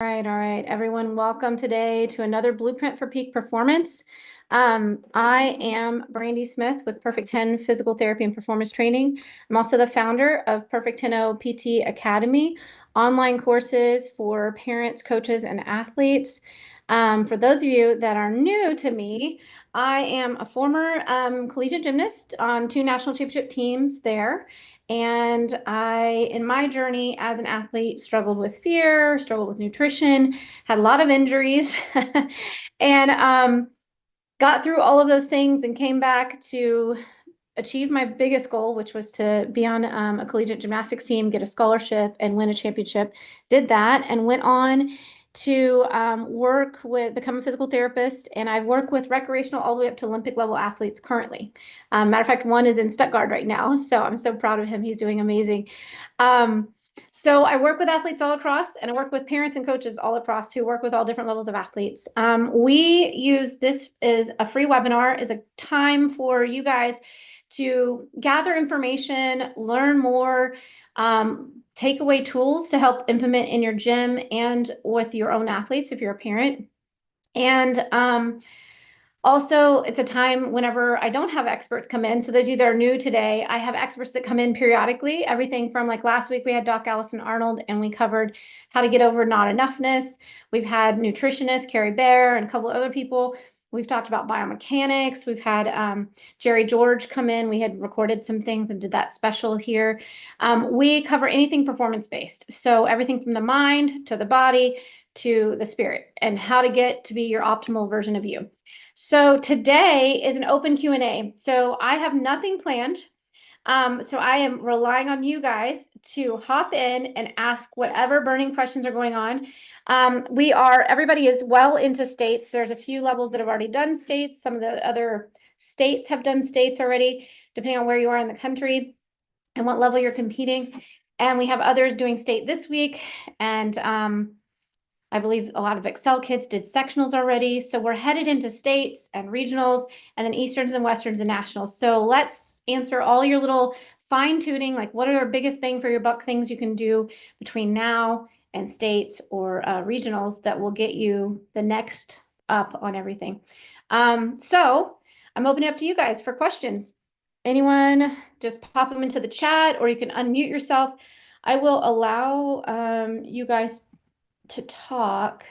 All right, everyone. Welcome today to another Blueprint for Peak Performance. I am Brandi Smith with Perfect 10 Physical Therapy and Performance Training. I'm also the founder of Perfect 10 PT Academy, online courses for parents, coaches, and athletes. For those of you that are new to me, I am a former collegiate gymnast on 2 national championship teams there. And in my journey as an athlete, struggled with fear, struggled with nutrition, had a lot of injuries, and got through all of those things and came back to achieve my biggest goal, which was to be on a collegiate gymnastics team, get a scholarship, and win a championship. Did that and went on to become a physical therapist, and I work with recreational all the way up to Olympic level athletes currently. Matter of fact, one is in Stuttgart right now, so I'm so proud of him. He's doing amazing. So I work with athletes all across, and I work with parents and coaches all across who work with all different levels of athletes. We use this as a free webinar, as a time for you guys to gather information, learn more, take away tools to help implement in your gym and with your own athletes if you're a parent. And also, it's a time whenever I don't have experts come in. So those of you that are new today, I have experts that come in periodically. Everything from like last week, we had Doc Allison Arnold, and we covered how to get over not enoughness. We've had nutritionist Carrie Bear and a couple of other people. We've talked about biomechanics. We've had Jerry George come in. We had recorded some things and did that special here. We cover anything performance-based. So everything from the mind to the body to the spirit, and how to get to be your optimal version of you. So today is an open Q&A. So I have nothing planned. So I am relying on you guys to hop in and ask whatever burning questions are going on. Everybody is well into states. There's a few levels that have already done states. Some of the other states have done states already, depending on where you are in the country and what level you're competing. And we have others doing state this week. And I believe a lot of Excel kids did sectionals already. So we're headed into states and regionals, and then Easterns and Westerns and nationals. So let's answer all your little fine tuning, like what are our biggest bang for your buck things you can do between now and states or regionals that will get you the next up on everything. So I'm opening up to you guys for questions. Anyone, just pop them into the chat, or you can unmute yourself. I will allow you guys to talk.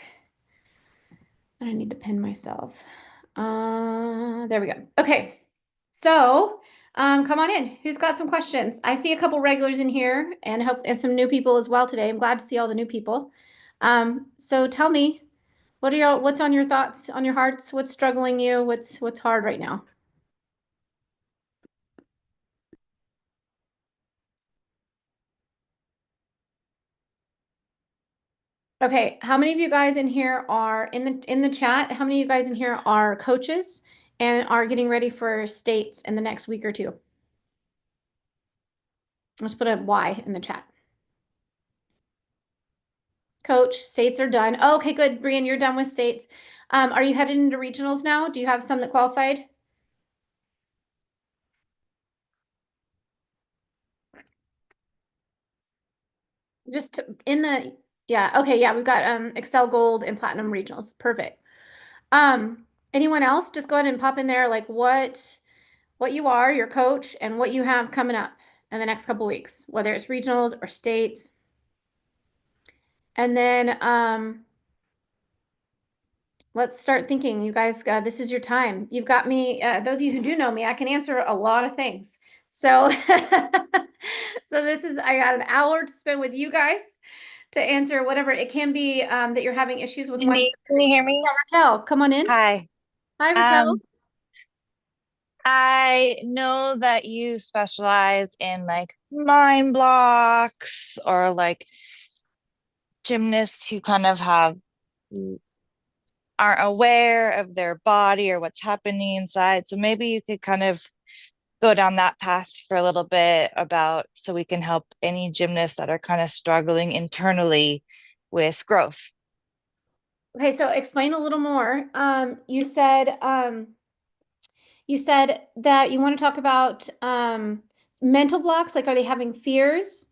I need to pin myself. There we go. Okay. So come on in. Who's got some questions? I see a couple regulars in here and some new people as well today. I'm glad to see all the new people. So tell me, what's on your thoughts, on your hearts? What's struggling you? What's hard right now? Okay, how many of you guys in here are in the chat? How many of you guys in here are coaches and are getting ready for states in the next week or two? Let's put a Y in the chat. Coach, states are done. Oh, okay, good. Brian, you're done with states. Are you headed into regionals now? Do you have some that qualified? Just yeah, okay, yeah, we've got Excel Gold and Platinum regionals. Perfect. Anyone else? Just go ahead and pop in there like what you are, your coach, and what you have coming up in the next couple weeks, whether it's regionals or states. And then let's start thinking, you guys, this is your time. You've got me, those of you who do know me, I can answer a lot of things. So, so I got an hour to spend with you guys to answer whatever. It can be that you're having issues with one. Can you hear me? Raquel, come on in. Hi. Hi, Raquel. I know that you specialize in like mind blocks or like gymnasts who kind of aren't aware of their body or what's happening inside. So maybe you could kind of go down that path for a little bit so we can help any gymnasts that are kind of struggling internally with growth. Okay, so explain a little more. You said that you want to talk about mental blocks, like are they having fears?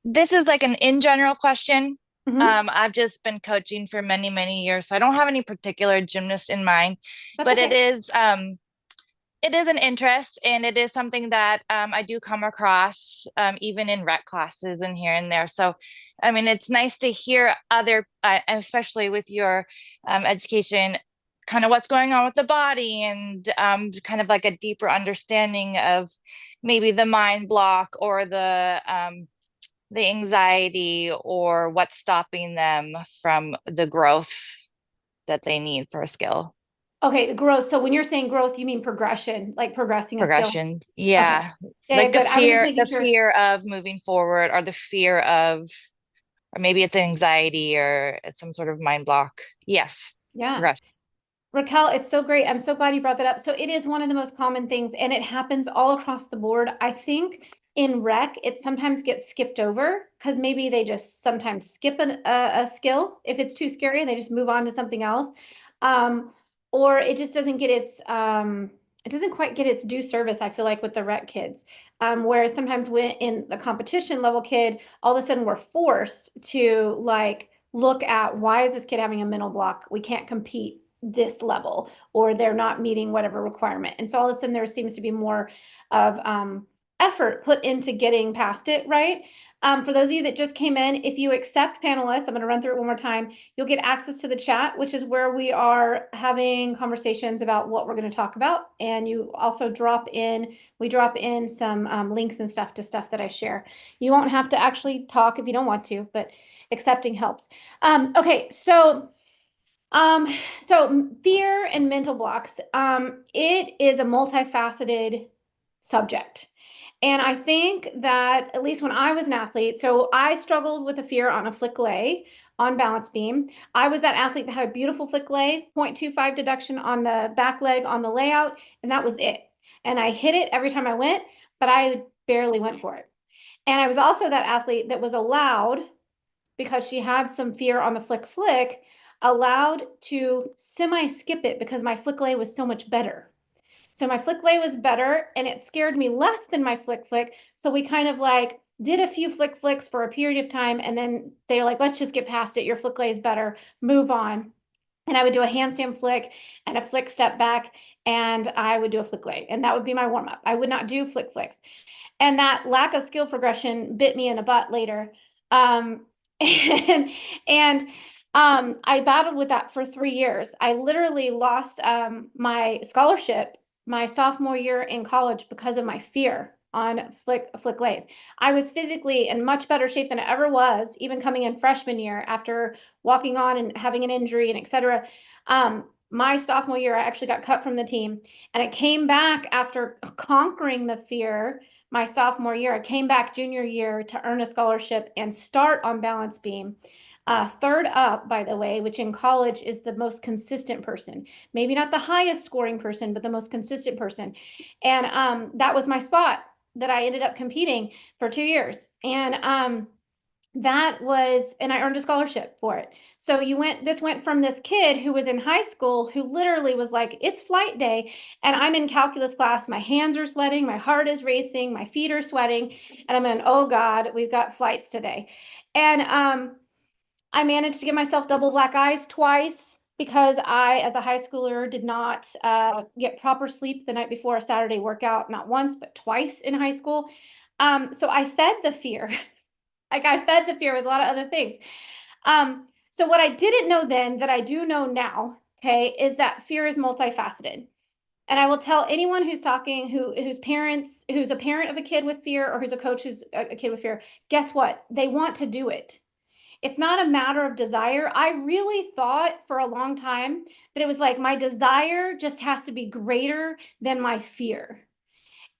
This is like an in general question. Mhm. I've just been coaching for many, many years, so I don't have any particular gymnast in mind, That's but okay. it is an interest, and it is something that I do come across even in rec classes and here and there. So, I mean, it's nice to hear other, especially with your education, kind of what's going on with the body, and kind of like a deeper understanding of maybe the mind block or the anxiety or what's stopping them from the growth that they need for a skill. Okay, the growth. So when you're saying growth, you mean progression, like progressing a skill. Progression. Okay. Yeah. Yeah, Like good. I was just the making sure. fear of moving forward, or the fear of, or maybe it's anxiety or some sort of mind block. Yes. Yeah. Progression. Raquel, it's so great. I'm so glad you brought that up. So it is one of the most common things, and it happens all across the board. I think in rec, it sometimes gets skipped over because maybe they just sometimes skip a skill if it's too scary and they just move on to something else. Um, or it just doesn't get it doesn't quite get its due service, I feel like, with the rec kids. Whereas sometimes when in the competition level kid, all of a sudden we're forced to like look at why is this kid having a mental block? We can't compete this level, or they're not meeting whatever requirement. And so all of a sudden there seems to be more of effort put into getting past it, right? For those of you that just came in, if you accept panelists, I'm going to run through it one more time. You'll get access to the chat, which is where we are having conversations about what we're going to talk about. And you also we drop in some links and stuff to stuff that I share. You won't have to actually talk if you don't want to, but accepting helps. Okay, um, so fear and mental blocks, it is a multifaceted subject. And I think that at least when I was an athlete, so I struggled with a fear on a flick lay on balance beam. I was that athlete that had a beautiful flick lay, 0.25 deduction on the back leg on the layout, and that was it. And I hit it every time I went, but I barely went for it. And I was also that athlete that was allowed, because she had some fear on the flick, allowed to semi skip it because my flick lay was so much better. So my flick lay was better and it scared me less than my flick. So we kind of like did a few flicks for a period of time. And then they're like, let's just get past it. Your flick lay is better. Move on. And I would do a handstand flick and a flick step back. And I would do a flick lay. And that would be my warm up. I would not do flicks. And that lack of skill progression bit me in the butt later. Um, and and I battled with that for 3 years. I literally lost my scholarship my sophomore year in college because of my fear on flick lays. I was physically in much better shape than I ever was, even coming in freshman year after walking on and having an injury and etc. My sophomore year, I actually got cut from the team, and I came back after conquering the fear my sophomore year. I came back junior year to earn a scholarship and start on balance beam. Third up, by the way, which in college is the most consistent person. Maybe not the highest scoring person, but the most consistent person. And that was my spot that I ended up competing for 2 years. And and I earned a scholarship for it. So this went from this kid who was in high school who literally was like, it's flight day. And I'm in calculus class. My hands are sweating. My heart is racing. My feet are sweating. And I'm in, oh God, we've got flights today. And I managed to give myself double black eyes twice because I, as a high schooler, did not get proper sleep the night before a Saturday workout, not once, but twice in high school. So I fed the fear. Like I fed the fear with a lot of other things. So what I didn't know then that I do know now, okay, is that fear is multifaceted. And I will tell anyone who's talking, who's a parent of a kid with fear, or who's a coach who's a kid with fear, guess what? They want to do it. It's not a matter of desire. I really thought for a long time that it was like my desire just has to be greater than my fear.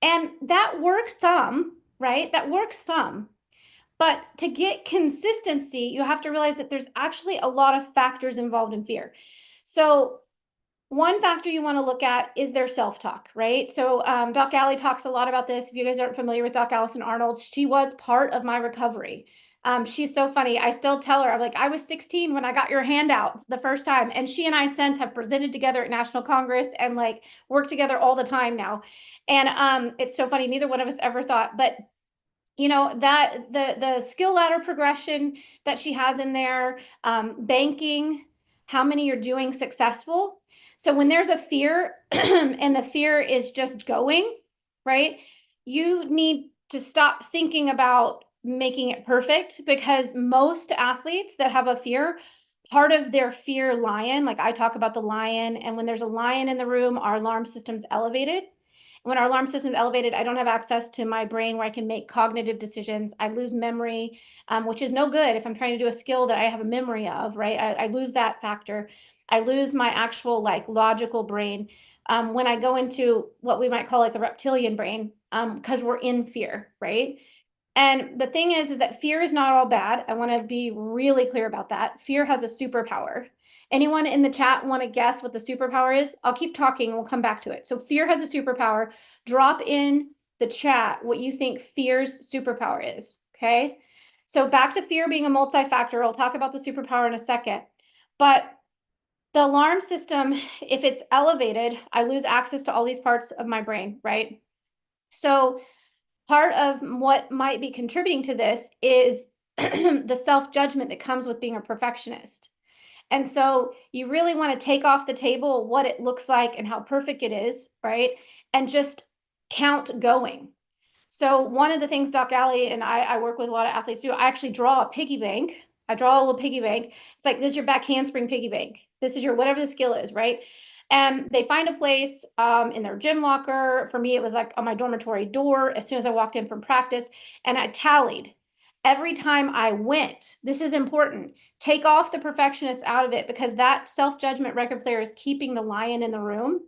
And that works some, right? That works some. But to get consistency, you have to realize that there's actually a lot of factors involved in fear. So one factor you want to look at is their self-talk, right? So Doc Alley talks a lot about this. If you guys aren't familiar with Doc Allison Arnold, she was part of my recovery. She's so funny. I still tell her, I'm like, I was 16 when I got your handout the first time. And she and I since have presented together at National Congress and like work together all the time now. And it's so funny. Neither one of us ever thought, but that the skill ladder progression that she has in there, banking, how many you're doing successful. So when there's a fear and the fear is just going, right? You need to stop thinking about making it perfect, because most athletes that have a fear, part of their fear lion, like I talk about the lion, and when there's a lion in the room, our alarm system's elevated. When our alarm system is elevated, I don't have access to my brain where I can make cognitive decisions. I lose memory, which is no good if I'm trying to do a skill that I have a memory of, right? I lose that factor. I lose my actual like logical brain when I go into what we might call like the reptilian brain, because we're in fear, right? And the thing is that fear is not all bad. I want to be really clear about that. Fear has a superpower. Anyone in the chat want to guess what the superpower is? I'll keep talking. We'll come back to it. So fear has a superpower. Drop in the chat what you think fear's superpower is. Okay. So back to fear being a multi-factor. I'll talk about the superpower in a second. But the alarm system, if it's elevated, I lose access to all these parts of my brain, right? So part of what might be contributing to this is the self-judgment that comes with being a perfectionist. And so you really want to take off the table what it looks like and how perfect it is, right? And just count going. So one of the things Doc Alley and I work with a lot of athletes do, I actually draw a piggy bank. I draw a little piggy bank. It's like, this is your back handspring piggy bank. This is your whatever the skill is, right? And they find a place in their gym locker. For me, it was like on my dormitory door as soon as I walked in from practice. And I tallied every time I went. This is important. Take off the perfectionist out of it, because that self-judgment record player is keeping the lion in the room.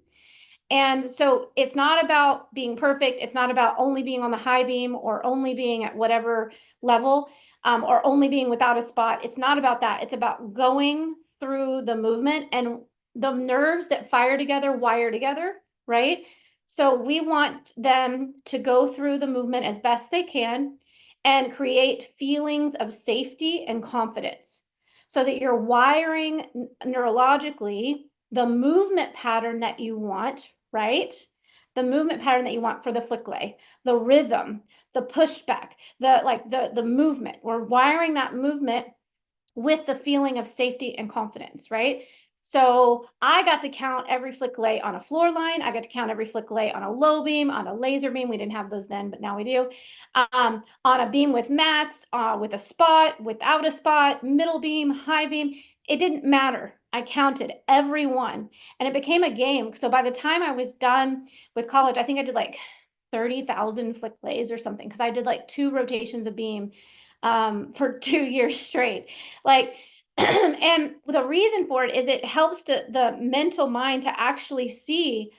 And so it's not about being perfect. It's not about only being on the high beam or only being at whatever level, or only being without a spot. It's not about that. It's about going through the movement, and the nerves that fire together wire together, right? So we want them to go through the movement as best they can and create feelings of safety and confidence, so that you're wiring neurologically the movement pattern that you want, right? The movement pattern that you want for the flick lay, the rhythm, the pushback, the movement. We're wiring that movement with the feeling of safety and confidence, right? So I got to count every flick lay on a floor line. I got to count every flick lay on a low beam, on a laser beam. We didn't have those then, but now we do. On a beam with mats, with a spot, without a spot, middle beam, high beam. It didn't matter. I counted every one, and it became a game. So by the time I was done with college, I think I did like 30,000 flick lays or something, because I did like 2 rotations of beam for 2 years straight. Like, and the reason for it is it helps the mental mind to actually see,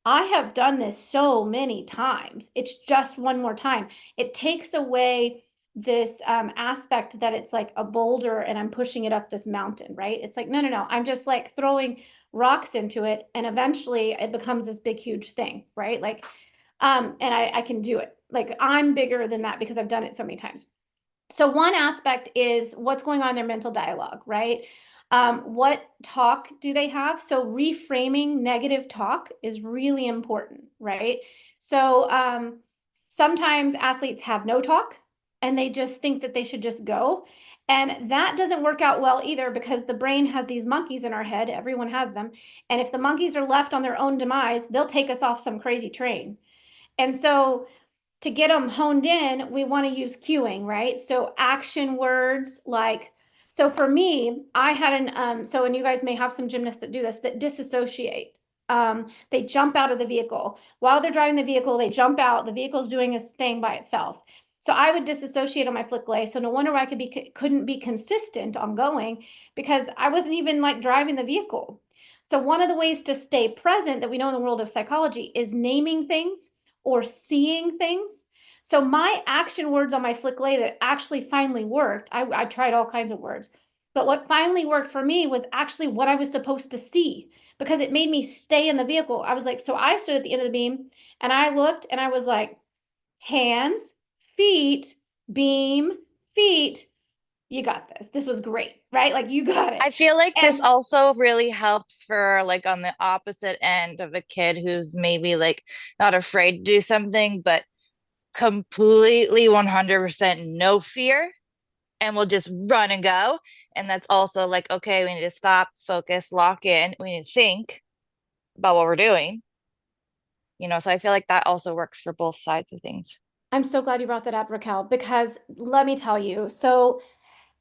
I have done this so many times. It's just one more time. It takes away this aspect that it's like a boulder and I'm pushing it up this mountain, right? It's like, no, no, no. I'm just like throwing rocks into it, and eventually it becomes this big, huge thing, right? Like, and I can do it. Like, I'm bigger than that because I've done it so many times. So one aspect is what's going on in their mental dialogue, right? What talk do they have? So reframing negative talk is really important, right? So sometimes athletes have no talk and they just think that they should just go. And that doesn't work out well either, because the brain has these monkeys in our head. Everyone has them. And if the monkeys are left on their own demise, they'll take us off some crazy train. And so to get them honed in, we want to use cueing, right? So action words like, so for me, I had so, and you guys may have some gymnasts that do this, that disassociate. They jump out of the vehicle. While they're driving the vehicle, they jump out. The vehicle's doing its thing by itself. So I would disassociate on my flick lay. So no wonder why couldn't be consistent on going, because I wasn't even like driving the vehicle. So one of the ways to stay present that we know in the world of psychology is naming things or seeing things. So my action words on my flick lay that actually finally worked, I tried all kinds of words, but what finally worked for me was actually what I was supposed to see, because it made me stay in the vehicle. I was like, so I stood at the end of the beam and I looked and I was like, hands, feet, beam, feet. You got this. This was great, right? Like, you got it. I feel like this And also really helps for like on the opposite end of a kid who's maybe like not afraid to do something, but completely 100% no fear and we'll just run and go. And that's also like, okay, we need to stop, focus, lock in. We need to think about what we're doing, so I feel like that also works for both sides of things. I'm so glad you brought that up, Raquel, because let me tell you. So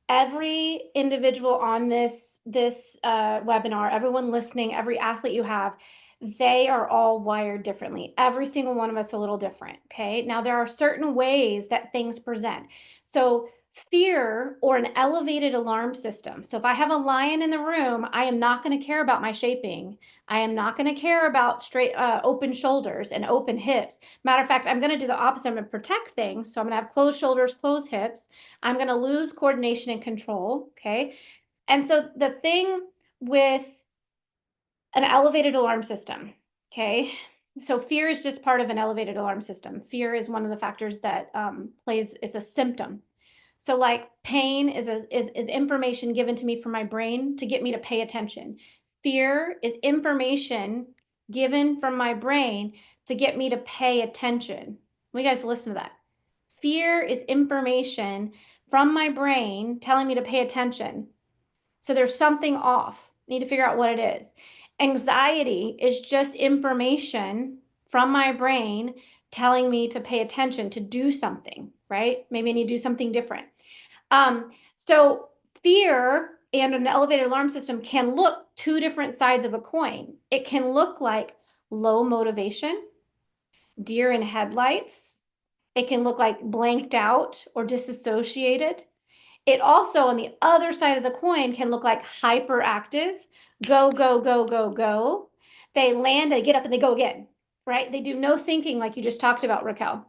every individual on this webinar, everyone listening, every athlete you have, they are all wired differently. Every single one of us a little different. Okay. Now there are certain ways that things present. So fear or an elevated alarm system. So if I have a lion in the room, I am not going to care about my shaping. I am not going to care about straight open shoulders and open hips. Matter of fact, I'm going to do the opposite. I'm going to protect things. So I'm going to have closed shoulders, closed hips. I'm going to lose coordination and control. Okay. And so the thing with an elevated alarm system, okay. So fear is just part of an elevated alarm system. Fear is one of the factors that plays, it's a symptom. So like pain is information given to me from my brain to get me to pay attention. Fear is information given from my brain to get me to pay attention. You guys listen to that. Fear is information from my brain telling me to pay attention. So there's something off. I need to figure out what it is. Anxiety is just information from my brain telling me to pay attention, to do something, right? Maybe I need to do something different. So fear and an elevated alarm system can look two different sides of a coin. It can look like low motivation, deer in headlights. It can look like blanked out or disassociated. It also, on the other side of the coin, can look like hyperactive, go, go, go, go, go. They land, they get up, and they go again, right? They do no thinking like you just talked about, Raquel.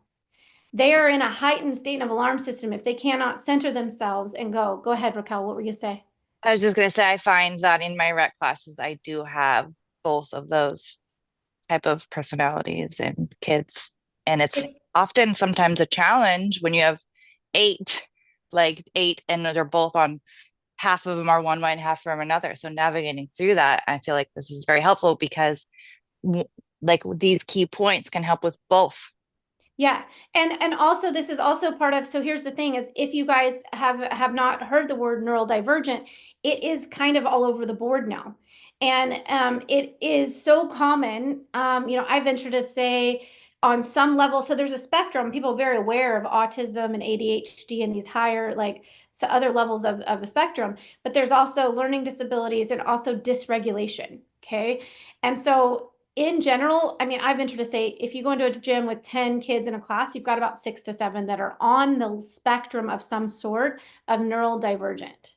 They are in a heightened state of alarm system if they cannot center themselves and go. Go ahead, Raquel. What were you going to say? I was just going to say, I find that in my rec classes, I do have both of those type of personalities in kids. And it's It's often sometimes a challenge when you have eight, like eight, and they're both on half of them are one way and half from another. So navigating through that, I feel like this is very helpful because like these key points can help with both. Yeah. And also this is also part of, so here's the thing is if you guys have not heard the word neurodivergent, it is kind of all over the board now. And it is so common. I venture to say on some level, so there's a spectrum, people are very aware of autism and ADHD and these higher like so other levels of the spectrum, but there's also learning disabilities and also dysregulation. Okay. And so in general, I mean, I venture to say if you go into a gym with 10 kids in a class, you've got about 6 to 7 that are on the spectrum of some sort of neurodivergent,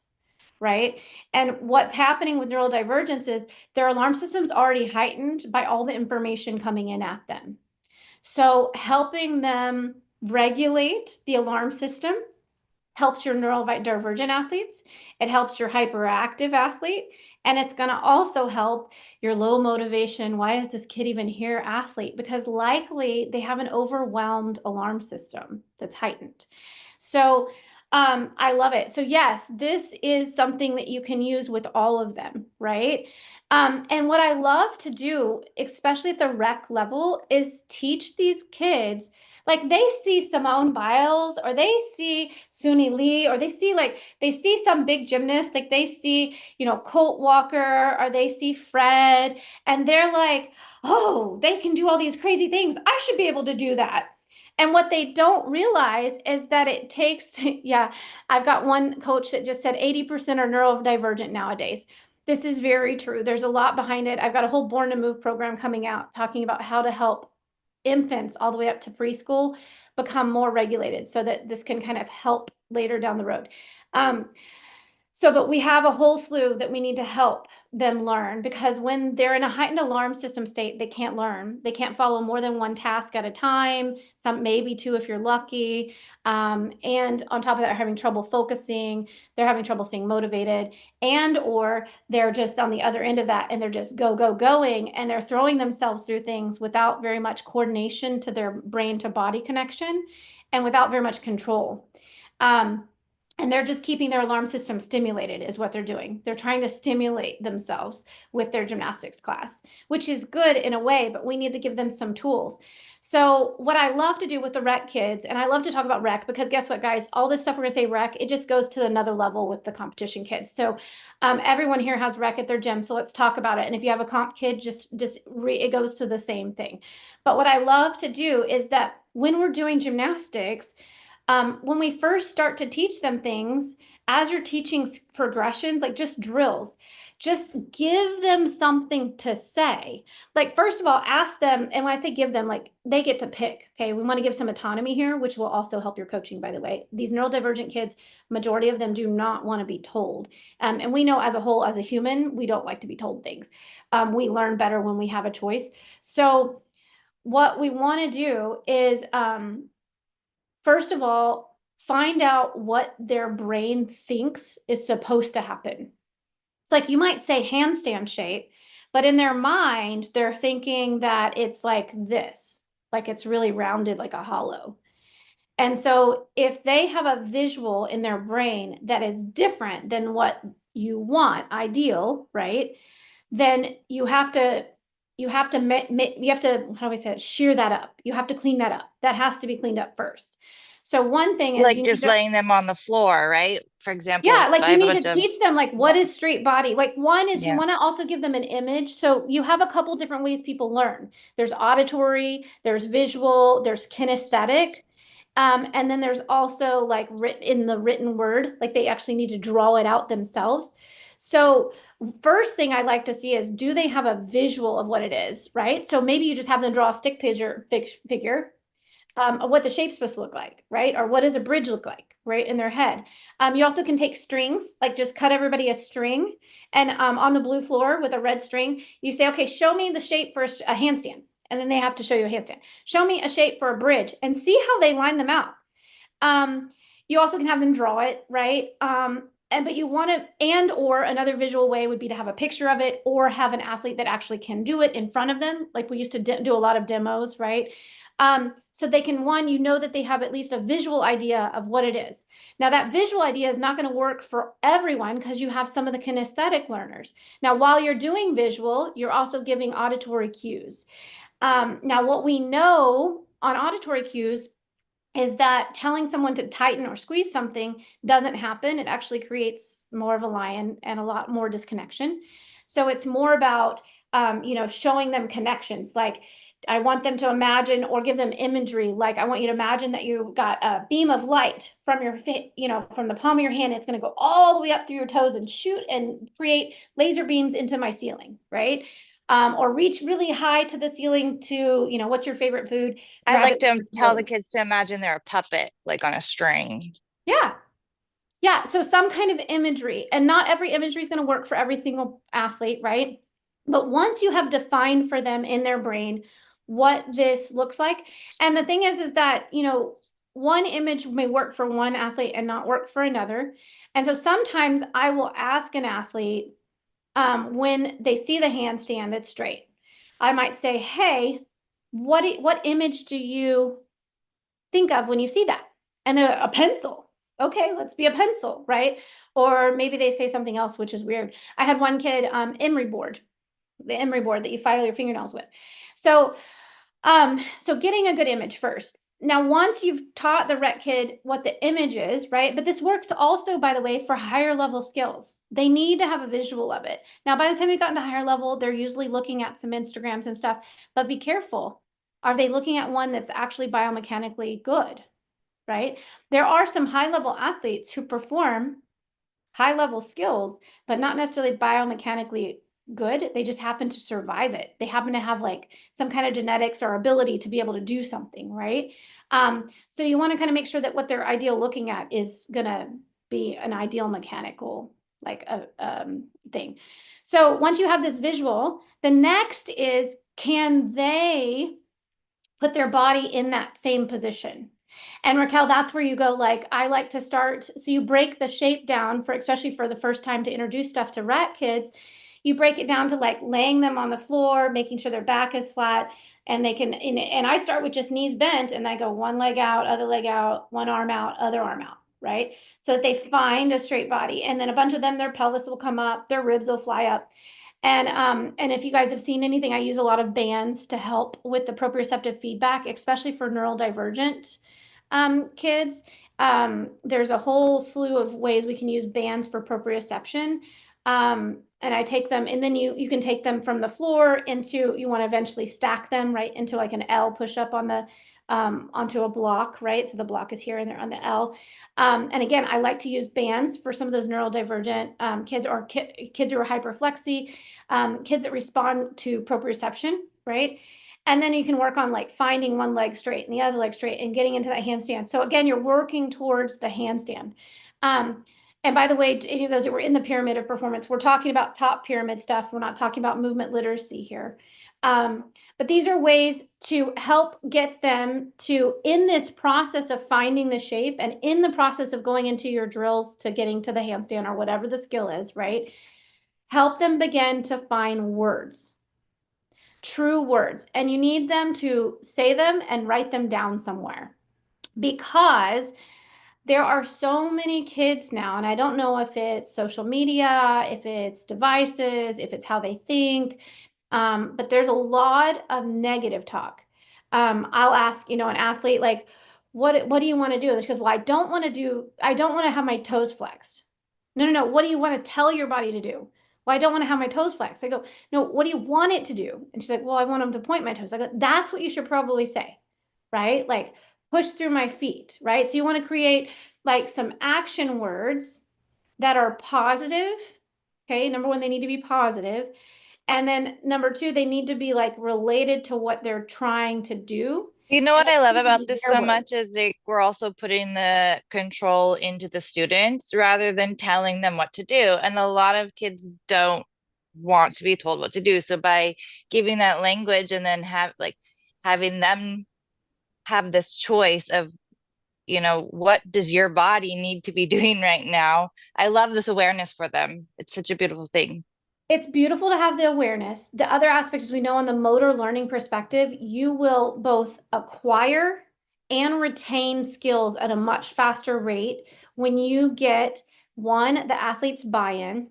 right? And what's happening with neurodivergence is their alarm system's already heightened by all the information coming in at them. So helping them regulate the alarm system helps your neurodivergent athletes. It helps your hyperactive athlete. And it's going to also help your low motivation. Why is this kid even here athlete? Because likely they have an overwhelmed alarm system that's heightened. So I love it. So yes, this is something that you can use with all of them, right? And what I love to do, especially at the rec level, is teach these kids like they see Simone Biles or they see Suni Lee or they see some big gymnast, like they see, Colt Walker or they see Fred and they're like, oh, they can do all these crazy things. I should be able to do that. And what they don't realize is that it takes, yeah, I've got one coach that just said 80% are neurodivergent nowadays. This is very true. There's a lot behind it. I've got a whole Born to Move program coming out talking about how to help infants all the way up to preschool become more regulated so that this can kind of help later down the road. But we have a whole slew that we need to help them learn because when they're in a heightened alarm system state, they can't learn. They can't follow more than one task at a time, some maybe two if you're lucky. And on top of that, they're having trouble focusing, they're having trouble staying motivated, and or they're just on the other end of that and they're just going, and they're throwing themselves through things without very much coordination to their brain to body connection and without very much control. Um, And they're just keeping their alarm system stimulated is what they're doing. They're trying to stimulate themselves with their gymnastics class, which is good in a way, but we need to give them some tools. So what I love to do with the rec kids, and I love to talk about rec because guess what, guys, all this stuff we're gonna say rec, it just goes to another level with the competition kids. So everyone here has rec at their gym, so let's talk about it. And if you have a comp kid, it goes to the same thing. But what I love to do is that when we're doing gymnastics, when we first start to teach them things, as you're teaching progressions, like just drills, just give them something to say. Like, first of all, ask them, and when I say give them, like they get to pick. Okay, we want to give some autonomy here, which will also help your coaching, by the way. These neurodivergent kids, majority of them do not want to be told. And we know as a whole, as a human, we don't like to be told things. We learn better when we have a choice. So what we want to do is first of all, find out what their brain thinks is supposed to happen. It's like you might say handstand shape, but in their mind, they're thinking that it's like this, like it's really rounded like a hollow. And so if they have a visual in their brain that is different than what you want, ideal, right? Then how do I say it? Shear that up. You have to clean that up. That has to be cleaned up first. So one thing is Like you need just to, laying them on the floor, right? For example, yeah, if like I you have a need bunch to of, teach them like what yeah, is straight body. Like one is you yeah. want to also give them an image. So you have a couple different ways people learn. There's auditory, there's visual, there's kinesthetic. And then there's also like written in the written word, like they actually need to draw it out themselves. So first thing I'd like to see is do they have a visual of what it is, right? So maybe you just have them draw a stick figure of what the shape's supposed to look like, right? Or what does a bridge look like, right, in their head. You also can take strings, like just cut everybody a string, and on the blue floor with a red string, you say, okay, show me the shape for a handstand, and then they have to show you a handstand. Show me a shape for a bridge, and see how they line them out. Um, you also can have them draw it, right? But you want to, and or another visual way would be to have a picture of it or have an athlete that actually can do it in front of them. Like we used to do a lot of demos, right? So they can, one, you know that they have at least a visual idea of what it is. Now that visual idea is not going to work for everyone because you have some of the kinesthetic learners. Now, while you're doing visual, you're also giving auditory cues. Now, what we know on auditory cues is that telling someone to tighten or squeeze something doesn't happen. It actually creates more of a lion and a lot more disconnection. So it's more about, showing them connections. Like I want them to imagine or give them imagery. Like I want you to imagine that you've got a beam of light from from the palm of your hand. It's going to go all the way up through your toes and shoot and create laser beams into my ceiling, right? Or reach really high to the ceiling to, what's your favorite food? I Grab like it with to your tell the toes. kids to imagine they're a puppet, like on a string. Yeah. Yeah. So some kind of imagery, and not every imagery is going to work for every single athlete, right? But once you have defined for them in their brain what this looks like, and the thing is that, one image may work for one athlete and not work for another. And so sometimes I will ask an athlete when they see the handstand that's straight, I might say, hey, what image do you think of when you see that? And they're a pencil. Okay, let's be a pencil, right? Or maybe they say something else, which is weird. I had one kid, emery board, the emery board that you file your fingernails with. So getting a good image first. Now, once you've taught the rec kid what the image is, right? But this works also, by the way, for higher level skills. They need to have a visual of it. Now, by the time you've gotten to higher level, they're usually looking at some Instagrams and stuff, but be careful. Are they looking at one that's actually biomechanically good, right? There are some high level athletes who perform high level skills, but not necessarily biomechanically good. They just happen to survive it. They happen to have like some kind of genetics or ability to be able to do something, right? So you want to kind of make sure that what they're ideal looking at is going to be an ideal mechanical like a thing. So once you have this visual, the next is, can they put their body in that same position? And Raquel, that's where you go, like, I like to start. So you break the shape down for, especially for the first time to introduce stuff to rat kids, you break it down to like laying them on the floor, making sure their back is flat, and they can, I start with just knees bent and I go one leg out, other leg out, one arm out, other arm out. right? So that they find a straight body. And then a bunch of them, their pelvis will come up, their ribs will fly up. And if you guys have seen anything, I use a lot of bands to help with the proprioceptive feedback, especially for neurodivergent kids. There's a whole slew of ways we can use bands for proprioception. And I take them, and then you can take them from the floor into, you want to eventually stack them right into like an L push up on the onto a block, right? So the block is here and they're on the L. And again, I like to use bands for some of those neurodivergent kids, or kids who are hyperflexy, kids that respond to proprioception, right? And then you can work on like finding one leg straight and the other leg straight and getting into that handstand. So again, you're working towards the handstand. And by the way, any of those that were in the pyramid of performance, we're talking about top pyramid stuff. We're not talking about movement literacy here. But these are ways to help get them to, in this process of finding the shape and in the process of going into your drills to getting to the handstand or whatever the skill is, right? Help them begin to find words, true words. And you need them to say them and write them down somewhere, because there are so many kids now, and I don't know if it's social media, if it's devices, if it's how they think, but there's a lot of negative talk. I'll ask, an athlete, like, what do you want to do? She goes, well, I don't want to have my toes flexed. No. What do you want to tell your body to do? Well, I don't want to have my toes flexed. I go, no, what do you want it to do? And she's like, well, I want them to point my toes. I go, that's what you should probably say, right? Like, push through my feet, right? So you want to create like some action words that are positive. Okay. Number one, they need to be positive. And then number two, they need to be like related to what they're trying to do. You know what And I love they need to about be this their so words. much is we're also putting the control into the students rather than telling them what to do. And a lot of kids don't want to be told what to do. So by giving that language and then having them have this choice of, what does your body need to be doing right now? I love this awareness for them. It's such a beautiful thing. It's beautiful to have the awareness. The other aspect is, we know on the motor learning perspective, you will both acquire and retain skills at a much faster rate when you get, one, the athlete's buy-in,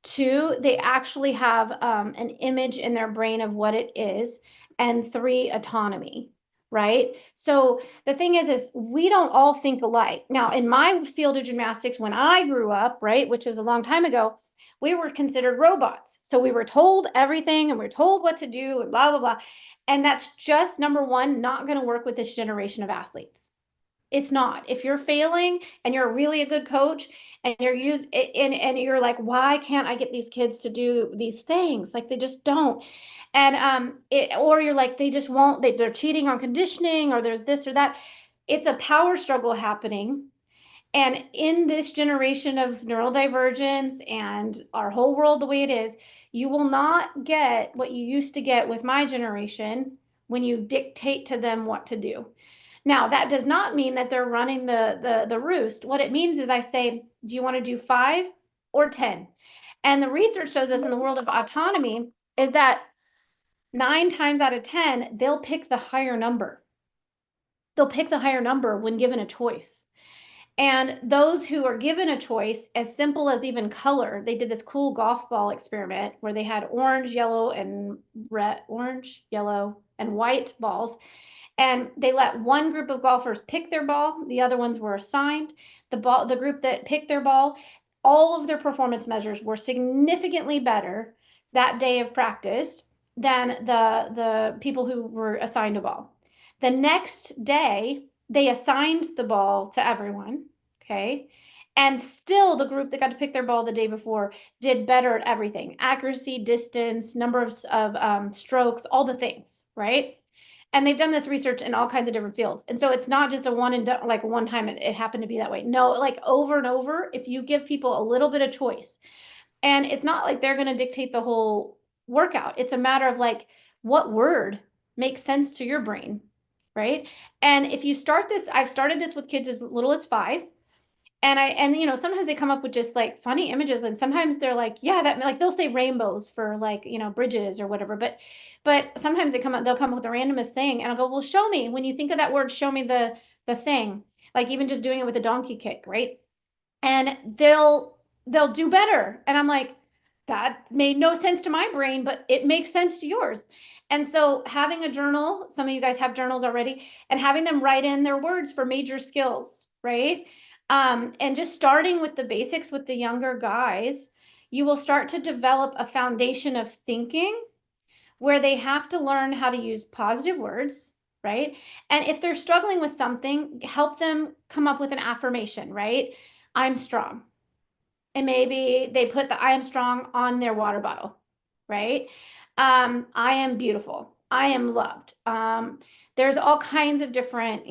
two, they actually have an image in their brain of what it is, and three, autonomy, right? So the thing is we don't all think alike. Now, in my field of gymnastics, when I grew up, right, which is a long time ago, we were considered robots. So we were told everything and we were told what to do and blah, blah, blah. And that's just, number one, not going to work with this generation of athletes. It's not. If you're failing and you're really a good coach and and you're like, why can't I get these kids to do these things? Like, they just don't. And or you're like, they just won't, they're cheating on conditioning, or there's this or that. It's a power struggle happening. And in this generation of neurodivergence and our whole world the way it is, you will not get what you used to get with my generation when you dictate to them what to do. Now, that does not mean that they're running the roost. What it means is I say, do you want to do 5 or 10? And the research shows us in the world of autonomy is that 9 times out of 10, they'll pick the higher number. They'll pick the higher number when given a choice. And those who are given a choice, as simple as even color, they did this cool golf ball experiment where they had orange, yellow, and white balls. And they let one group of golfers pick their ball. The other ones were assigned. The group that picked their ball, all of their performance measures were significantly better that day of practice than the people who were assigned a ball. The next day, they assigned the ball to everyone, okay? And still, the group that got to pick their ball the day before did better at everything: accuracy, distance, number of strokes, all the things, right? And they've done this research in all kinds of different fields. And so it's not just a one and done, like one time it happened to be that way. No, like over and over, if you give people a little bit of choice, and it's not like they're going to dictate the whole workout. It's a matter of like, what word makes sense to your brain, right? And if you start this, I've started this with kids as little as 5. And sometimes they come up with just like funny images, and sometimes they're like, yeah, that, like, they'll say rainbows for like, bridges or whatever, but sometimes they'll come up with the randomest thing, and I'll go, well, show me, when you think of that word, show me the thing. like even just doing it with a donkey kick, right? And they'll do better. And I'm like, that made no sense to my brain, but it makes sense to yours. And so having a journal, some of you guys have journals already, and having them write in their words for major skills, right? And just starting with the basics with the younger guys, you will start to develop a foundation of thinking where they have to learn how to use positive words, right? And if they're struggling with something, help them come up with an affirmation, right? I'm strong. And maybe they put the I am strong on their water bottle, right? I am beautiful. I am loved. There's all kinds of different,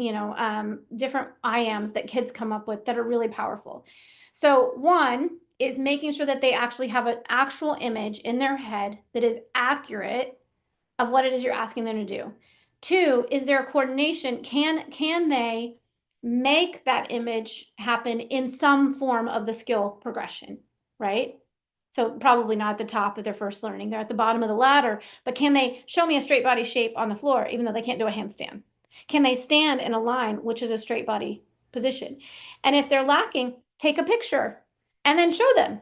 different I ams that kids come up with that are really powerful. So one is making sure that they actually have an actual image in their head that is accurate of what it is you're asking them to do. Two, is there a coordination? Can they make that image happen in some form of the skill progression, right? So probably not at the top of their first learning. They're at the bottom of the ladder, but can they show me a straight body shape on the floor, even though they can't do a handstand? Can they stand in a line, which is a straight body position? And if they're lacking, take a picture and then show them.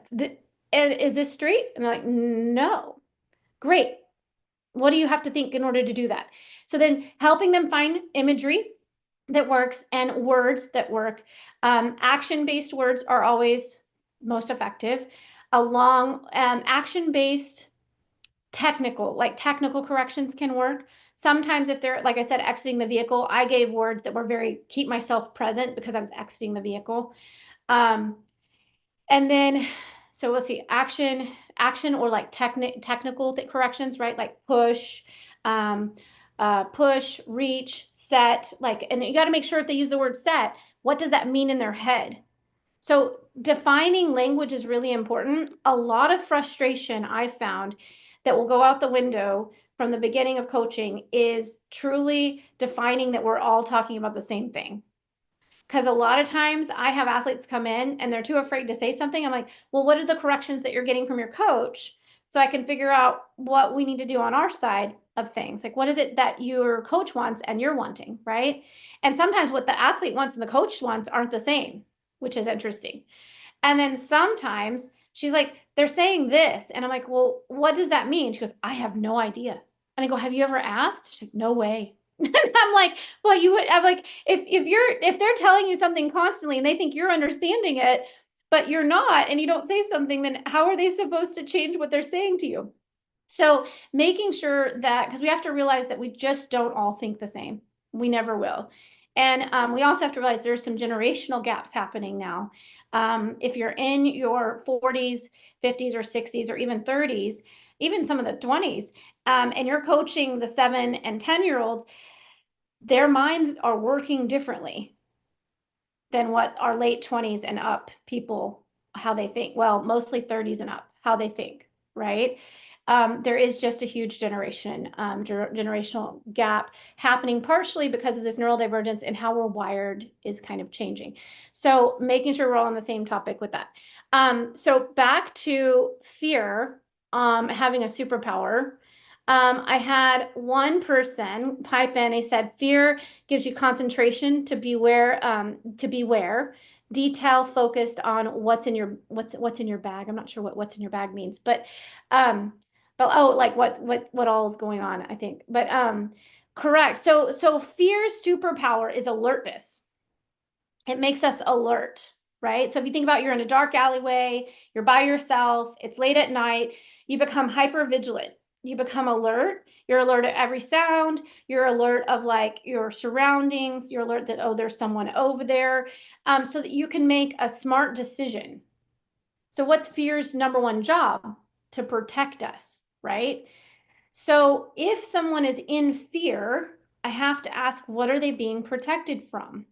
Is this straight? And they're like, no. Great. What do you have to think in order to do that? So then helping them find imagery that works and words that work. Action-based words are always most effective. Along action-based technical corrections can work. Sometimes if they're, like I said, exiting the vehicle, I gave words that were very keep myself present because I was exiting the vehicle. And then, so let's see, action or like technical corrections, right? Like push, push, reach, set, like, and you got to make sure if they use the word set, what does that mean in their head? So defining language is really important. A lot of frustration I found that will go out the window from the beginning of coaching is truly defining that we're all talking about the same thing. Because a lot of times I have athletes come in and they're too afraid to say something. I'm like, well, what are the corrections that you're getting from your coach? So I can figure out what we need to do on our side of things. Like, what is it that your coach wants and you're wanting, right? And sometimes what the athlete wants and the coach wants aren't the same, which is interesting. And then sometimes she's like, they're saying this. And I'm like, well, what does that mean? She goes, I have no idea. And I go, have you ever asked? She's like, no way. And I'm like, well, you would have like, if they're telling you something constantly and they think you're understanding it, but you're not, and you don't say something, then how are they supposed to change what they're saying to you? So making sure that, because we have to realize that we just don't all think the same. We never will. And we also have to realize there's some generational gaps happening now. If you're in your 40s, 50s, or 60s, or even 30s, even some of the 20s, and you're coaching the 7 and 10-year-olds, their minds are working differently than what our late 20s and up people, how they think. Well, mostly 30s and up, how they think, right? There is just a huge generational gap happening partially because of this neurodivergence and how we're wired is kind of changing. So making sure we're all on the same topic with that. So back to fear, having a superpower. I had one person pipe in, he said, fear gives you concentration to beware, detail focused on what's in your bag. I'm not sure what what's in your bag means, but oh, like what all is going on, I think. But correct. So fear's superpower is alertness. It makes us alert, right? So if you think about you're in a dark alleyway, you're by yourself, it's late at night, you become hyper vigilant. You become alert. You're alert at every sound. You're alert of like your surroundings. You're alert that, oh, there's someone over there, so that you can make a smart decision. So what's fear's number one job? To protect us, right? So if someone is in fear, I have to ask, what are they being protected from?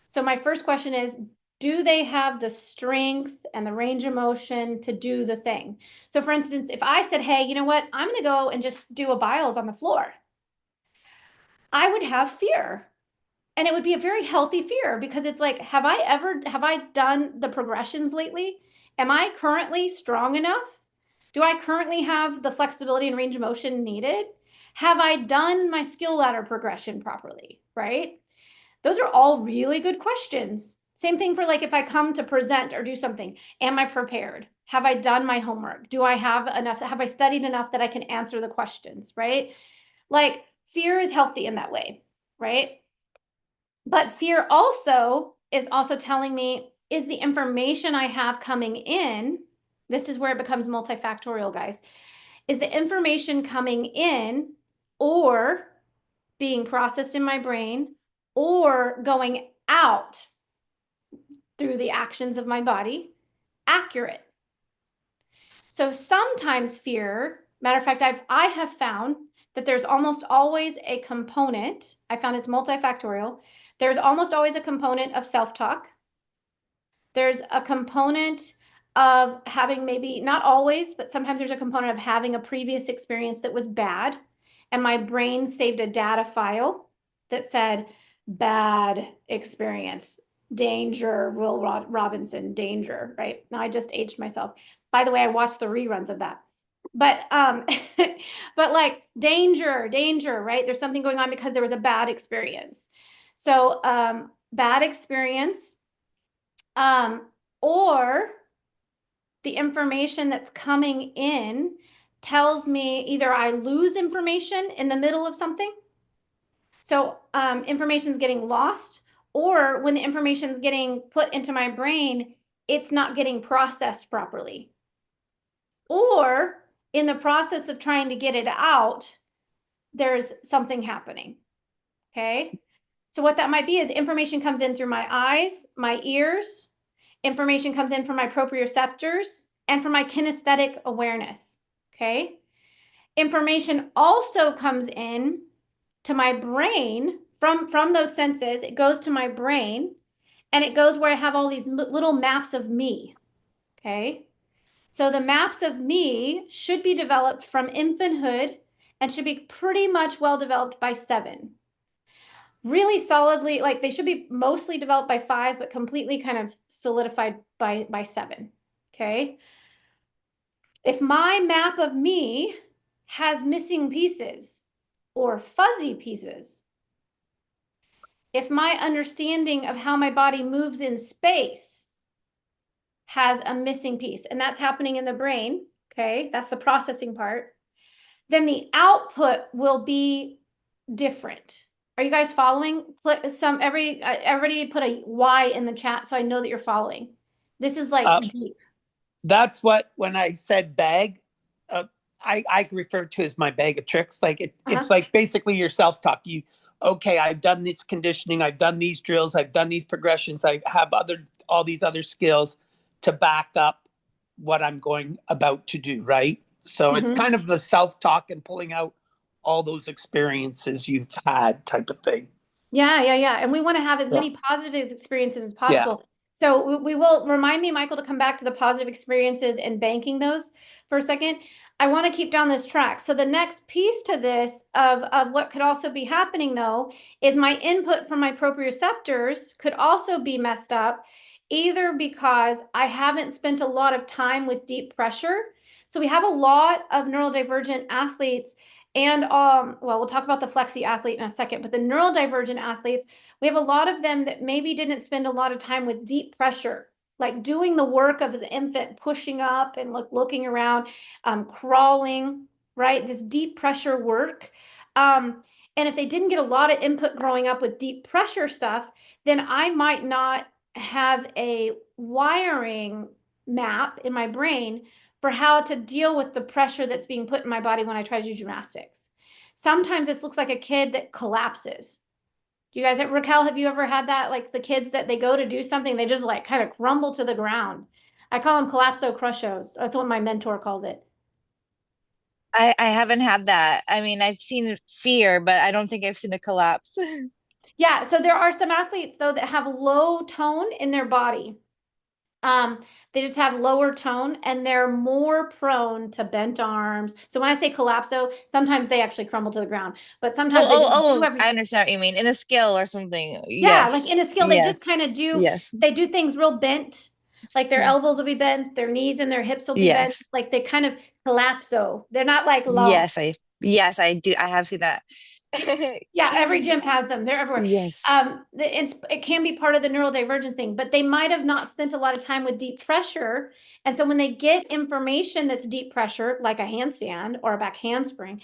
So my first question is, do they have the strength and the range of motion to do the thing? So for instance, if I said, hey, you know what, I'm going to go and just do a biles on the floor, I would have fear. And it would be a very healthy fear because it's like, have I done the progressions lately? Am I currently strong enough? Do I currently have the flexibility and range of motion needed? Have I done my skill ladder progression properly, right? Those are all really good questions. Same thing for like if I come to present or do something. Am I prepared? Have I done my homework? Do I have enough? Have I studied enough that I can answer the questions, right? Like fear is healthy in that way, right? But fear also is also telling me, is the information I have coming in, this is where it becomes multifactorial, guys, is the information coming in or being processed in my brain or going out through the actions of my body accurate? So sometimes fear, matter of fact, I have found that there's almost always a component, I found it's multifactorial. There's almost always a component of self-talk. There's a component of having, maybe not always, but sometimes there's a component of having a previous experience that was bad. And my brain saved a data file that said, bad experience, danger, Will Robinson, danger, right? Now I just aged myself. By the way, I watched the reruns of that. But but like danger, right? There's something going on because there was a bad experience. So bad experience, or the information that's coming in tells me either I lose information in the middle of something. So information's getting lost, or when the information's getting put into my brain, it's not getting processed properly. Or in the process of trying to get it out, there's something happening. Okay. So what that might be is information comes in through my eyes, my ears, information comes in from my proprioceptors and from my kinesthetic awareness. Okay. Information also comes in to my brain from those senses. It goes to my brain and it goes where I have all these little maps of me. Okay. So the maps of me should be developed from infanthood and should be pretty much well developed by 7. Really solidly, like they should be mostly developed by 5, but completely kind of solidified by 7. Okay. If my map of me has missing pieces or fuzzy pieces, if my understanding of how my body moves in space has a missing piece, and that's happening in the brain, okay, that's the processing part, then the output will be different. Are you guys following? Everybody put a Y in the chat so I know that you're following. This is like deep. That's what, when I said bag, I refer to as my bag of tricks. Like it's like basically your self-talk. Okay, I've done this conditioning, I've done these drills, I've done these progressions, I have all these other skills to back up what I'm going about to do, right? So it's kind of the self-talk and pulling out all those experiences you've had type of thing. Yeah. And we want to have as many positive experiences as possible. Yeah. So we will remind me, Michael, to come back to the positive experiences and banking those for a second. I want to keep down this track. So the next piece to this of what could also be happening, though, is my input from my proprioceptors could also be messed up, either because I haven't spent a lot of time with deep pressure. So we have a lot of neurodivergent athletes, and well, we'll talk about the flexi athlete in a second, but the neurodivergent athletes, we have a lot of them that maybe didn't spend a lot of time with deep pressure, like doing the work of an infant, pushing up and looking around, crawling, right? This deep pressure work. And if they didn't get a lot of input growing up with deep pressure stuff, then I might not have a wiring map in my brain for how to deal with the pressure that's being put in my body when I try to do gymnastics. Sometimes this looks like a kid that collapses. You guys, Raquel, have you ever had that? Like the kids that they go to do something, they just like kind of crumble to the ground. I call them collapso crushos. That's what my mentor calls it. I haven't had that. I mean, I've seen fear, but I don't think I've seen a collapse. Yeah, so there are some athletes though that have low tone in their body. They just have lower tone and they're more prone to bent arms. So when I say collapso, sometimes they actually crumble to the ground, but sometimes they just do everything. I understand what you mean. In a skill or something. Yeah, Yes. like in a skill, they just kind of do, they do things real bent. Like their elbows will be bent, their knees and their hips will be bent. Like they kind of collapso. They're not like long. Yes, I do. I have seen that. Yeah, every gym has them. They're everywhere. Yes. It can be part of the neurodivergence thing, but they might have not spent a lot of time with deep pressure. And so when they get information that's deep pressure, like a handstand or a back handspring,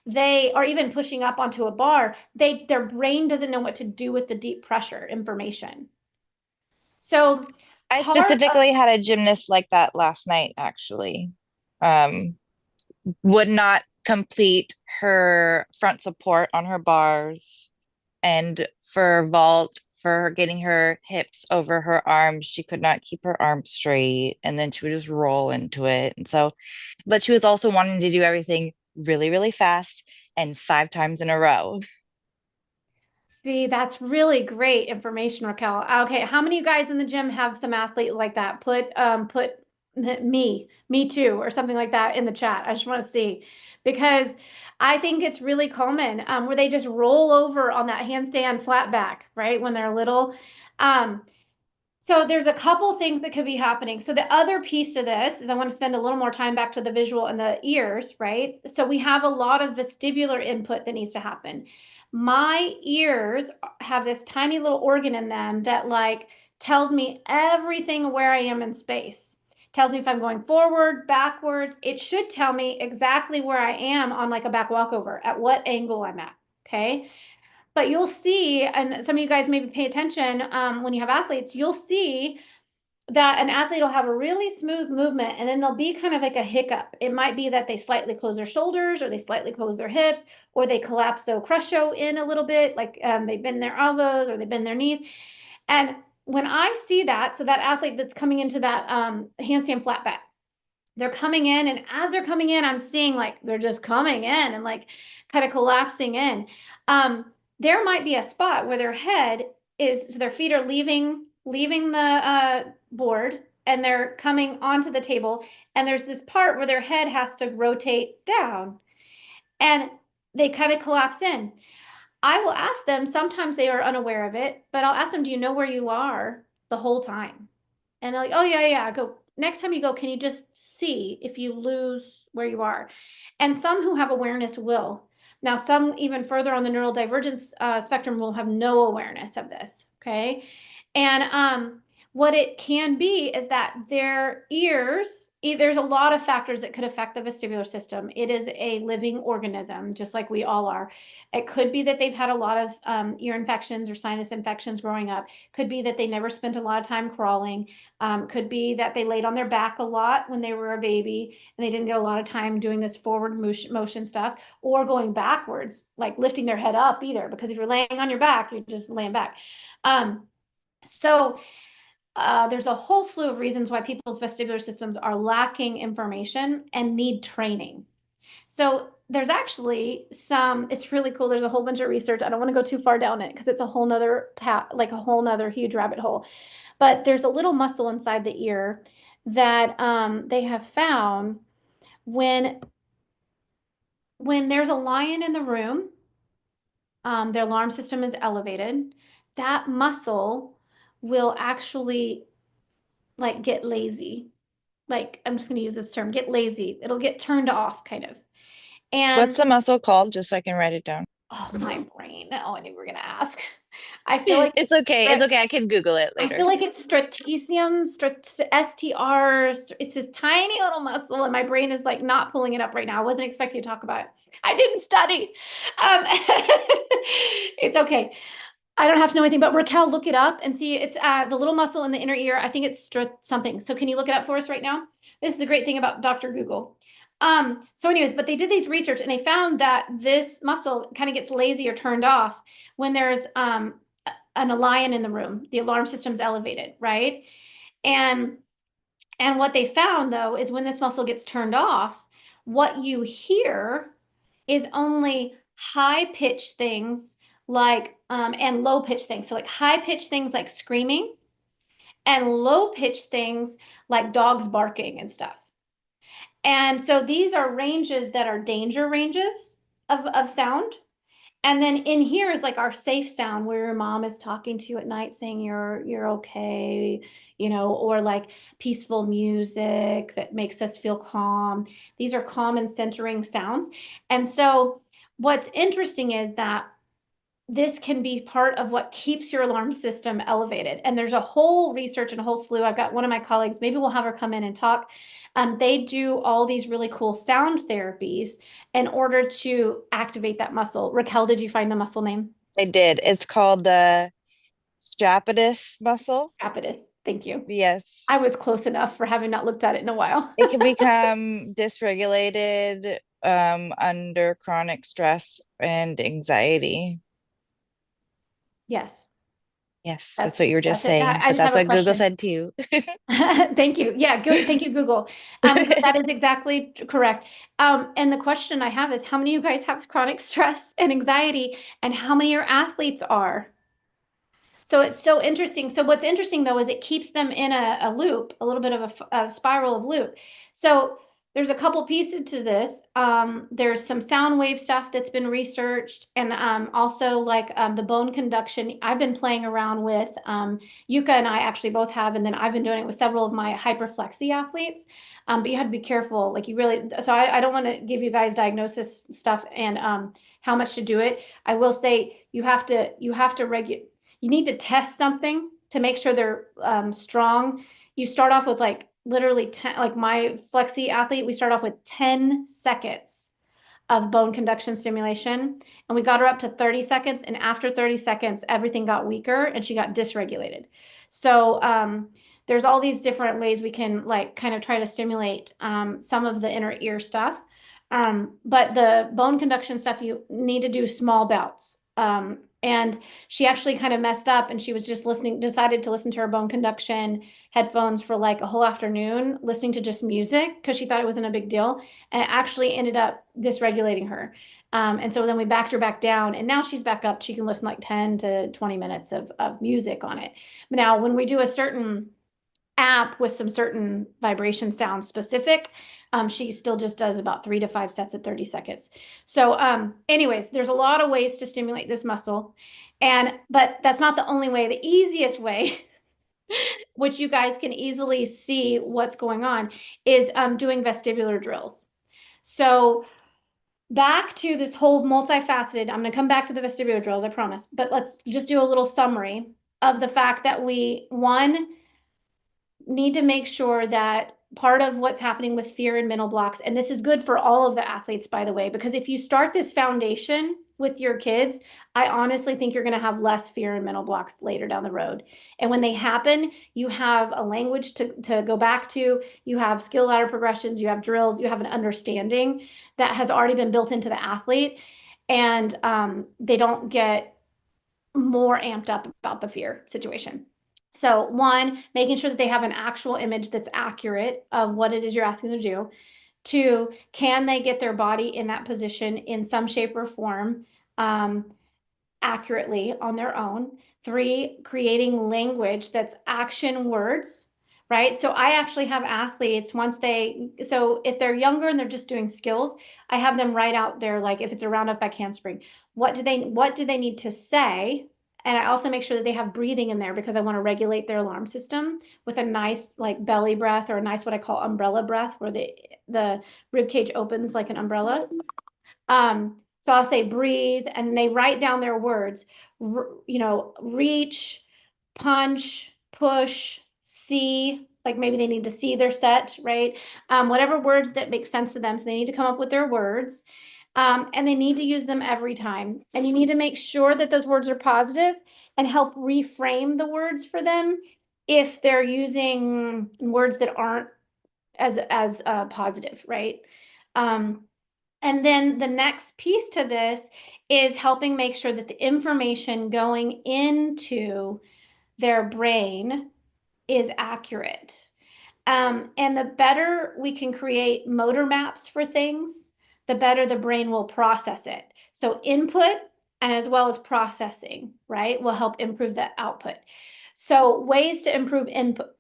they are even pushing up onto a bar, their brain doesn't know what to do with the deep pressure information. So I part of, specifically had a gymnast like that last night, actually. Um, would not complete her front support on her bars, and for vault, for getting her hips over her arms, she could not keep her arms straight, and then she would just roll into it. And so, but she was also wanting to do everything really, really fast and 5 times in a row. see, that's really great information, Raquel. Okay, how many of you guys in the gym have some athlete like that? Put me too, or something like that in the chat. I just want to see, because I think it's really common where they just roll over on that handstand flat back, right? When they're little. So there's a couple things that could be happening. So the other piece to this is I want to spend a little more time back to the visual and the ears, right? So we have a lot of vestibular input that needs to happen. My ears have this tiny little organ in them that like tells me everything where I am in space. Tells me if I'm going forward, backwards. It should tell me exactly where I am on like a back walkover, at what angle I'm at. Okay. But you'll see, and some of you guys maybe pay attention when you have athletes, you'll see that an athlete will have a really smooth movement and then there'll be kind of like a hiccup. It might be that they slightly close their shoulders or they slightly close their hips or they crush in a little bit, like they bend their elbows or they bend their knees. And when I see that, so that athlete that's coming into that handstand flat back, they're coming in, and as they're coming in, I'm seeing like they're just coming in and like kind of collapsing in. There might be a spot where their head is, so their feet are leaving the board and they're coming onto the table, and there's this part where their head has to rotate down and they kind of collapse in. I will ask them, sometimes they are unaware of it, but I'll ask them, do you know where you are the whole time? And they're like, oh, yeah, yeah. I go, next time you go, can you just see if you lose where you are? And some who have awareness will. Now, some even further on the neurodivergence spectrum will have no awareness of this, okay? And what it can be is that their ears, there's a lot of factors that could affect the vestibular system. It is a living organism, just like we all are. It could be that they've had a lot of ear infections or sinus infections growing up. Could be that they never spent a lot of time crawling. Could be that they laid on their back a lot when they were a baby and they didn't get a lot of time doing this forward motion stuff, or going backwards, like lifting their head up either, because if you're laying on your back, you're just laying back. So there's a whole slew of reasons why people's vestibular systems are lacking information and need training. So there's actually it's really cool. There's a whole bunch of research. I don't want to go too far down it because it's a whole nother like a whole nother huge rabbit hole. But there's a little muscle inside the ear that they have found when there's a lion in the room, their alarm system is elevated, that muscle will actually like get lazy. Like, I'm just going to use this term, get lazy. It'll get turned off kind of. What's And the muscle called? Just so I can write it down. oh, my brain. Oh, I knew we were going to ask. I feel like It's okay. It's okay. I can Google it I later. feel like it's stratesium, STR. It's this tiny little muscle, and my brain is like not pulling it up right now. I wasn't expecting to talk about it. I didn't study. It's okay. I don't have to know anything, but Raquel, look it up and see. It's the little muscle in the inner ear. I think it's something. So can you look it up for us right now? This is the great thing about Dr. Google. So anyways, but they did these research and they found that this muscle kind of gets lazy or turned off when there's a lion in the room. The alarm system's elevated, right? And what they found though is when this muscle gets turned off, what you hear is only high pitched things like and low pitched things. So like high pitched things like screaming and low pitched things like dogs barking and stuff. And so these are ranges that are danger ranges of sound. And then in here is like our safe sound where your mom is talking to you at night saying you're okay, or like peaceful music that makes us feel calm. These are calm and centering sounds. And so what's interesting is that this can be part of what keeps your alarm system elevated. And there's a whole research and a whole slew. I've got one of my colleagues, maybe we'll have her come in and talk. They do all these really cool sound therapies in order to activate that muscle. Raquel, did you find the muscle name? I did. It's called the strapitus muscle. Strapitus. Thank you. Yes. I was close enough for having not looked at it in a while. It can become dysregulated under chronic stress and anxiety. Yes. Yes, that's what you were just that's it. saying, I but just have that's a what Google question. said too. Thank you. Yeah, good. Thank you, Google. That is exactly correct. And the question I have is, how many of you guys have chronic stress and anxiety, and how many of your athletes are? So it's so interesting. So what's interesting though is it keeps them in a loop, a little bit of a spiral of loop. So there's a couple pieces to this. There's some sound wave stuff that's been researched, and also like the bone conduction. I've been playing around with Yuka, and I actually both have, and then I've been doing it with several of my hyperflexy athletes. But you have to be careful. Like you really, so I don't want to give you guys diagnosis stuff and how much to do it. I will say you have to regulate. You need to test something to make sure they're strong. You start off with like literally 10, like my flexi athlete, we start off with 10 seconds of bone conduction stimulation, and we got her up to 30 seconds. And after 30 seconds, everything got weaker and she got dysregulated. So there's all these different ways we can like kind of try to stimulate some of the inner ear stuff. But the bone conduction stuff, you need to do small bouts. And she actually kind of messed up, and she was just decided to listen to her bone conduction headphones for like a whole afternoon, listening to just music because she thought it wasn't a big deal. And it actually ended up dysregulating her. And so then we backed her back down, and now she's back up. She can listen like 10 to 20 minutes of music on it. But now when we do a certain app with some certain vibration sound specific, she still just does about 3 to 5 sets at 30 seconds. So anyways, there's a lot of ways to stimulate this muscle, but that's not the only way. The easiest way which you guys can easily see what's going on is doing vestibular drills. So back to this whole multifaceted, I'm going to come back to the vestibular drills, I promise, but let's just do a little summary of the fact that one, need to make sure that part of what's happening with fear and mental blocks, and this is good for all of the athletes, by the way, because if you start this foundation with your kids, I honestly think you're going to have less fear and mental blocks later down the road. And when they happen, you have a language to go back to, you have skill ladder progressions, you have drills, you have an understanding that has already been built into the athlete, and they don't get more amped up about the fear situation. So one, making sure that they have an actual image that's accurate of what it is you're asking them to do. Two, can they get their body in that position in some shape or form accurately on their own? Three, creating language that's action words, right? So I actually have athletes so if they're younger and they're just doing skills, I have them write out their, like, if it's a round up back handspring, what do they need to say? And I also make sure that they have breathing in there because I want to regulate their alarm system with a nice like belly breath, or a nice what I call umbrella breath, where the rib cage opens like an umbrella. So I'll say breathe, and they write down their words. Reach, punch, push, see. Like maybe they need to see their set, right? Whatever words that make sense to them. So they need to come up with their words. And they need to use them every time. And you need to make sure that those words are positive and help reframe the words for them if they're using words that aren't as positive, right? And then the next piece to this is helping make sure that the information going into their brain is accurate. And the better we can create motor maps for things, the better the brain will process it. So input and as well as processing, right, will help improve the output. So ways to improve input.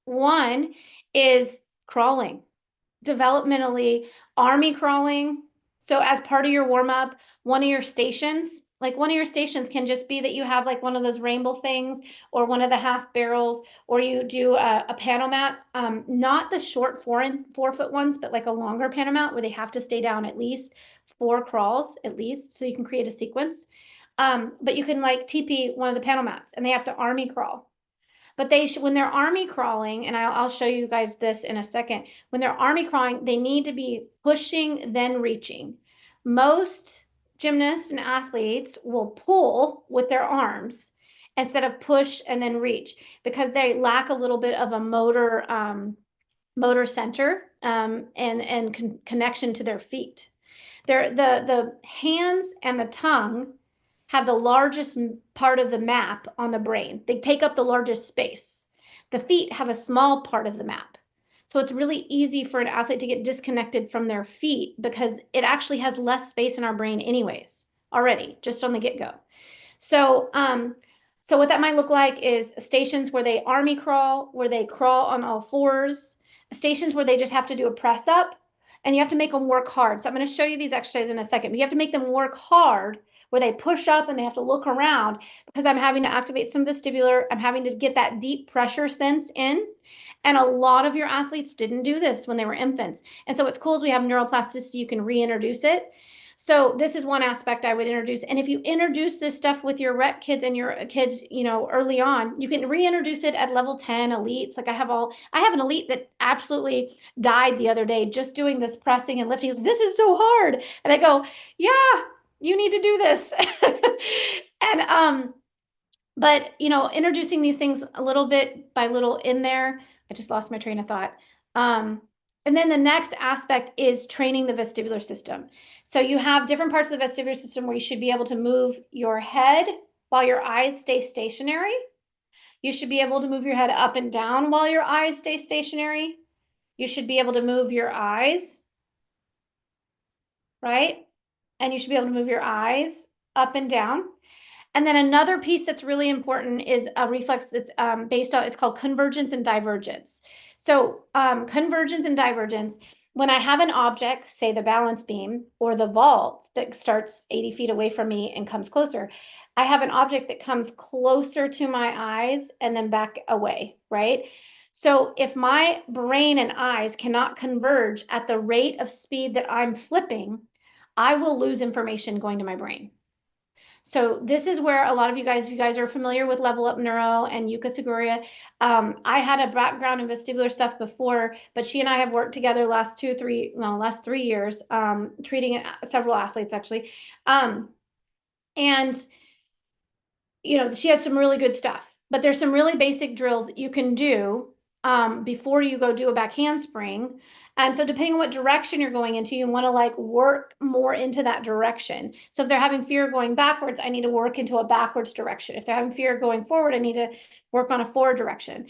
One is crawling, developmentally, army crawling. So as part of your warm up, one of your stations, Like one of your stations can just be that you have like one of those rainbow things or one of the half barrels, or you do a panel mat, not the short 4-foot ones, but like a longer panel mat where they have to stay down at least 4 crawls at least, so you can create a sequence. But you can like TP one of the panel mats and they have to army crawl. But when they're army crawling, and I'll show you guys this in a second, when they're army crawling, they need to be pushing, then reaching. Most gymnasts and athletes will pull with their arms instead of push and then reach, because they lack a little bit of a motor center and connection to their feet. The hands and the tongue have the largest part of the map on the brain. They take up the largest space. The feet have a small part of the map. So it's really easy for an athlete to get disconnected from their feet because it actually has less space in our brain anyways, already, just on the get-go. So, so what that might look like is stations where they army crawl, where they crawl on all fours, stations where they just have to do a press up, and you have to make them work hard. So I'm going to show you these exercises in a second, but you have to make them work hard where they push up and they have to look around, because I'm having to activate some vestibular. I'm having to get that deep pressure sense in. And a lot of your athletes didn't do this when they were infants. And so what's cool is we have neuroplasticity. You can reintroduce it. So this is one aspect I would introduce. And if you introduce this stuff with your rec kids and your kids, you know, early on, you can reintroduce it at level 10 elites. Like I have an elite that absolutely died the other day just doing this pressing and lifting. This is so hard. And I go, yeah, you need to do this. And but you know, introducing these things a little bit by little in there. I just lost my train of thought. And then the next aspect is training the vestibular system. So you have different parts of the vestibular system where you should be able to move your head while your eyes stay stationary. You should be able to move your head up and down while your eyes stay stationary. You should be able to move your eyes, right? And you should be able to move your eyes up and down. And then another piece that's really important is a reflex that's based on, it's called convergence and divergence. So convergence and divergence, when I have an object, say the balance beam or the vault that starts 80 feet away from me and comes closer, I have an object that comes closer to my eyes and then back away, right? So if my brain and eyes cannot converge at the rate of speed that I'm flipping, I will lose information going to my brain. So this is where a lot of you guys, if you guys are familiar with Level Up Neuro and Yuka Seguria, I had a background in vestibular stuff before, but she and I have worked together last 3 years, treating several athletes actually. And, you know, she has some really good stuff, but there's some really basic drills that you can do before you go do a back handspring. And so depending on what direction you're going into, you want to like work more into that direction. So if they're having fear going backwards, I need to work into a backwards direction. If they're having fear going forward, I need to work on a forward direction.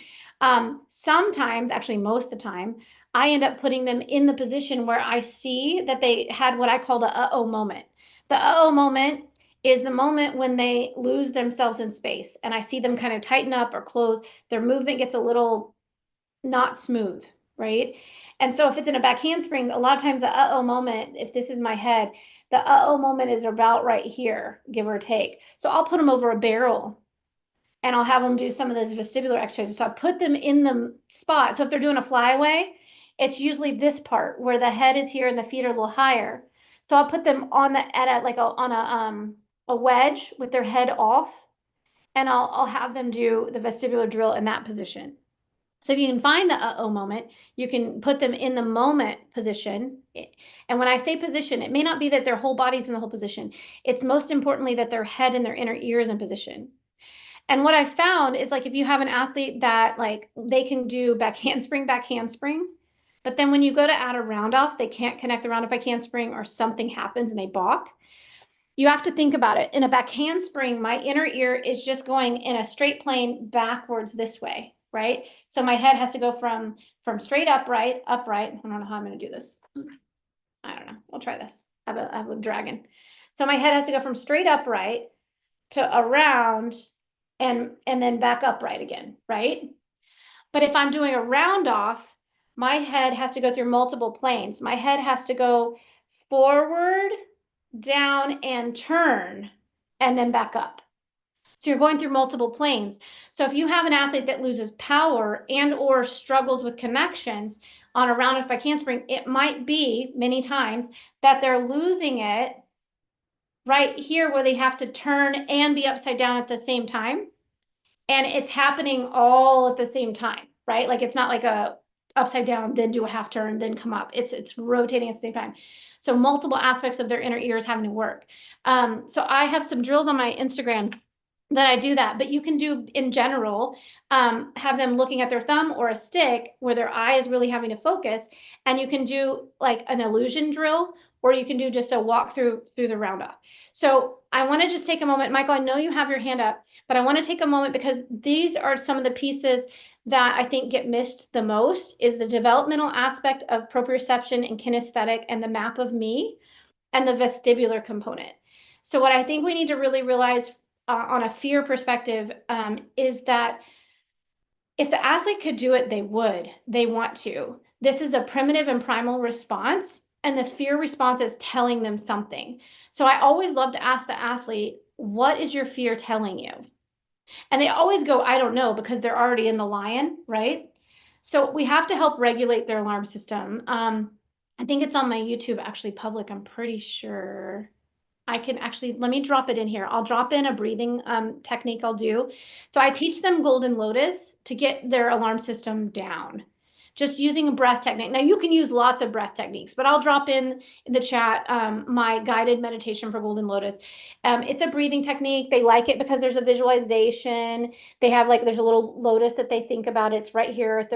Sometimes, actually most of the time, I end up putting them in the position where I see that they had what I call the uh-oh moment. The uh-oh moment is the moment when they lose themselves in space and I see them kind of tighten up or close. Their movement gets a little not smooth, right? And so if it's in a back handspring, a lot of times the uh-oh moment, if this is my head, the uh-oh moment is about right here, give or take. So I'll put them over a barrel and I'll have them do some of those vestibular exercises. So I put them in the spot. So if they're doing a flyaway, it's usually this part where the head is here and the feet are a little higher. So I'll put them on a wedge with their head off, and I'll have them do the vestibular drill in that position. So if you can find the uh-oh moment, you can put them in the moment position. And when I say position, it may not be that their whole body's in the whole position. It's most importantly that their head and their inner ear is in position. And what I found is like if you have an athlete that like they can do back handspring, but then when you go to add a round off, they can't connect the round off back handspring or something happens and they balk. You have to think about it. In a back handspring, my inner ear is just going in a straight plane backwards this way, right? So my head has to go from straight upright. I don't know how I'm going to do this. I don't know. We'll try this. I have a dragon. So my head has to go from straight upright to around and then back upright again, right? But if I'm doing a round off, my head has to go through multiple planes. My head has to go forward, down, and turn and then back up. So you're going through multiple planes. So if you have an athlete that loses power and or struggles with connections on a round off by handspring, it might be many times that they're losing it right here where they have to turn and be upside down at the same time. And it's happening all at the same time, right? Like it's not like a upside down, then do a half turn, then come up. It's rotating at the same time. So multiple aspects of their inner ear is having to work. So I have some drills on my Instagram that I do that, but you can do in general, have them looking at their thumb or a stick where their eye is really having to focus, and you can do like an illusion drill, or you can do just a walk through the round off. So I want to just take a moment, Michael, I know you have your hand up, but I want to take a moment because these are some of the pieces that I think get missed the most is the developmental aspect of proprioception and kinesthetic and the map of me and the vestibular component. So what I think we need to really realize on a fear perspective is that if the athlete could do it, they would. They want to. This is a primitive and primal response, and the fear response is telling them something. So I always love to ask the athlete, what is your fear telling you? And they always go, I don't know, because they're already in the lion, right? So we have to help regulate their alarm system. I think it's on my YouTube, actually public, I'm pretty sure. I can actually, let me drop it in here. I'll drop in a breathing technique I'll do. So I teach them Golden Lotus to get their alarm system down, just using a breath technique. Now you can use lots of breath techniques, but I'll drop in the chat my guided meditation for Golden Lotus. It's a breathing technique. They like it because there's a visualization. They have like, there's a little lotus that they think about. It's right here at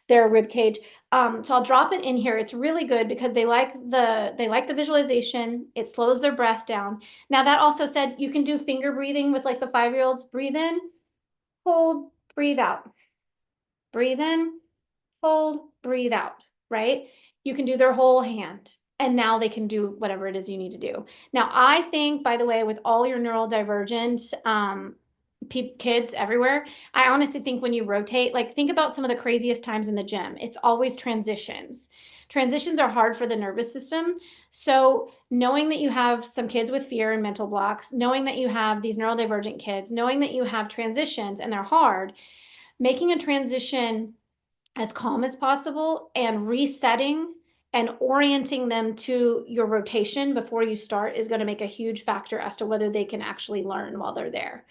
their rib cage. So I'll drop it in here. It's really good because they like the visualization. It slows their breath down. Now that also said, you can do finger breathing with like the 5-year-olds. Breathe in, hold, breathe out. Breathe in, hold, breathe out, right? You can do their whole hand. And now they can do whatever it is you need to do. Now, I think, by the way, with all your neurodivergent kids everywhere, I honestly think when you rotate, like think about some of the craziest times in the gym. It's always transitions. Transitions are hard for the nervous system. So knowing that you have some kids with fear and mental blocks, knowing that you have these neurodivergent kids, knowing that you have transitions and they're hard, making a transition as calm as possible and resetting and orienting them to your rotation before you start is going to make a huge factor as to whether they can actually learn while they're there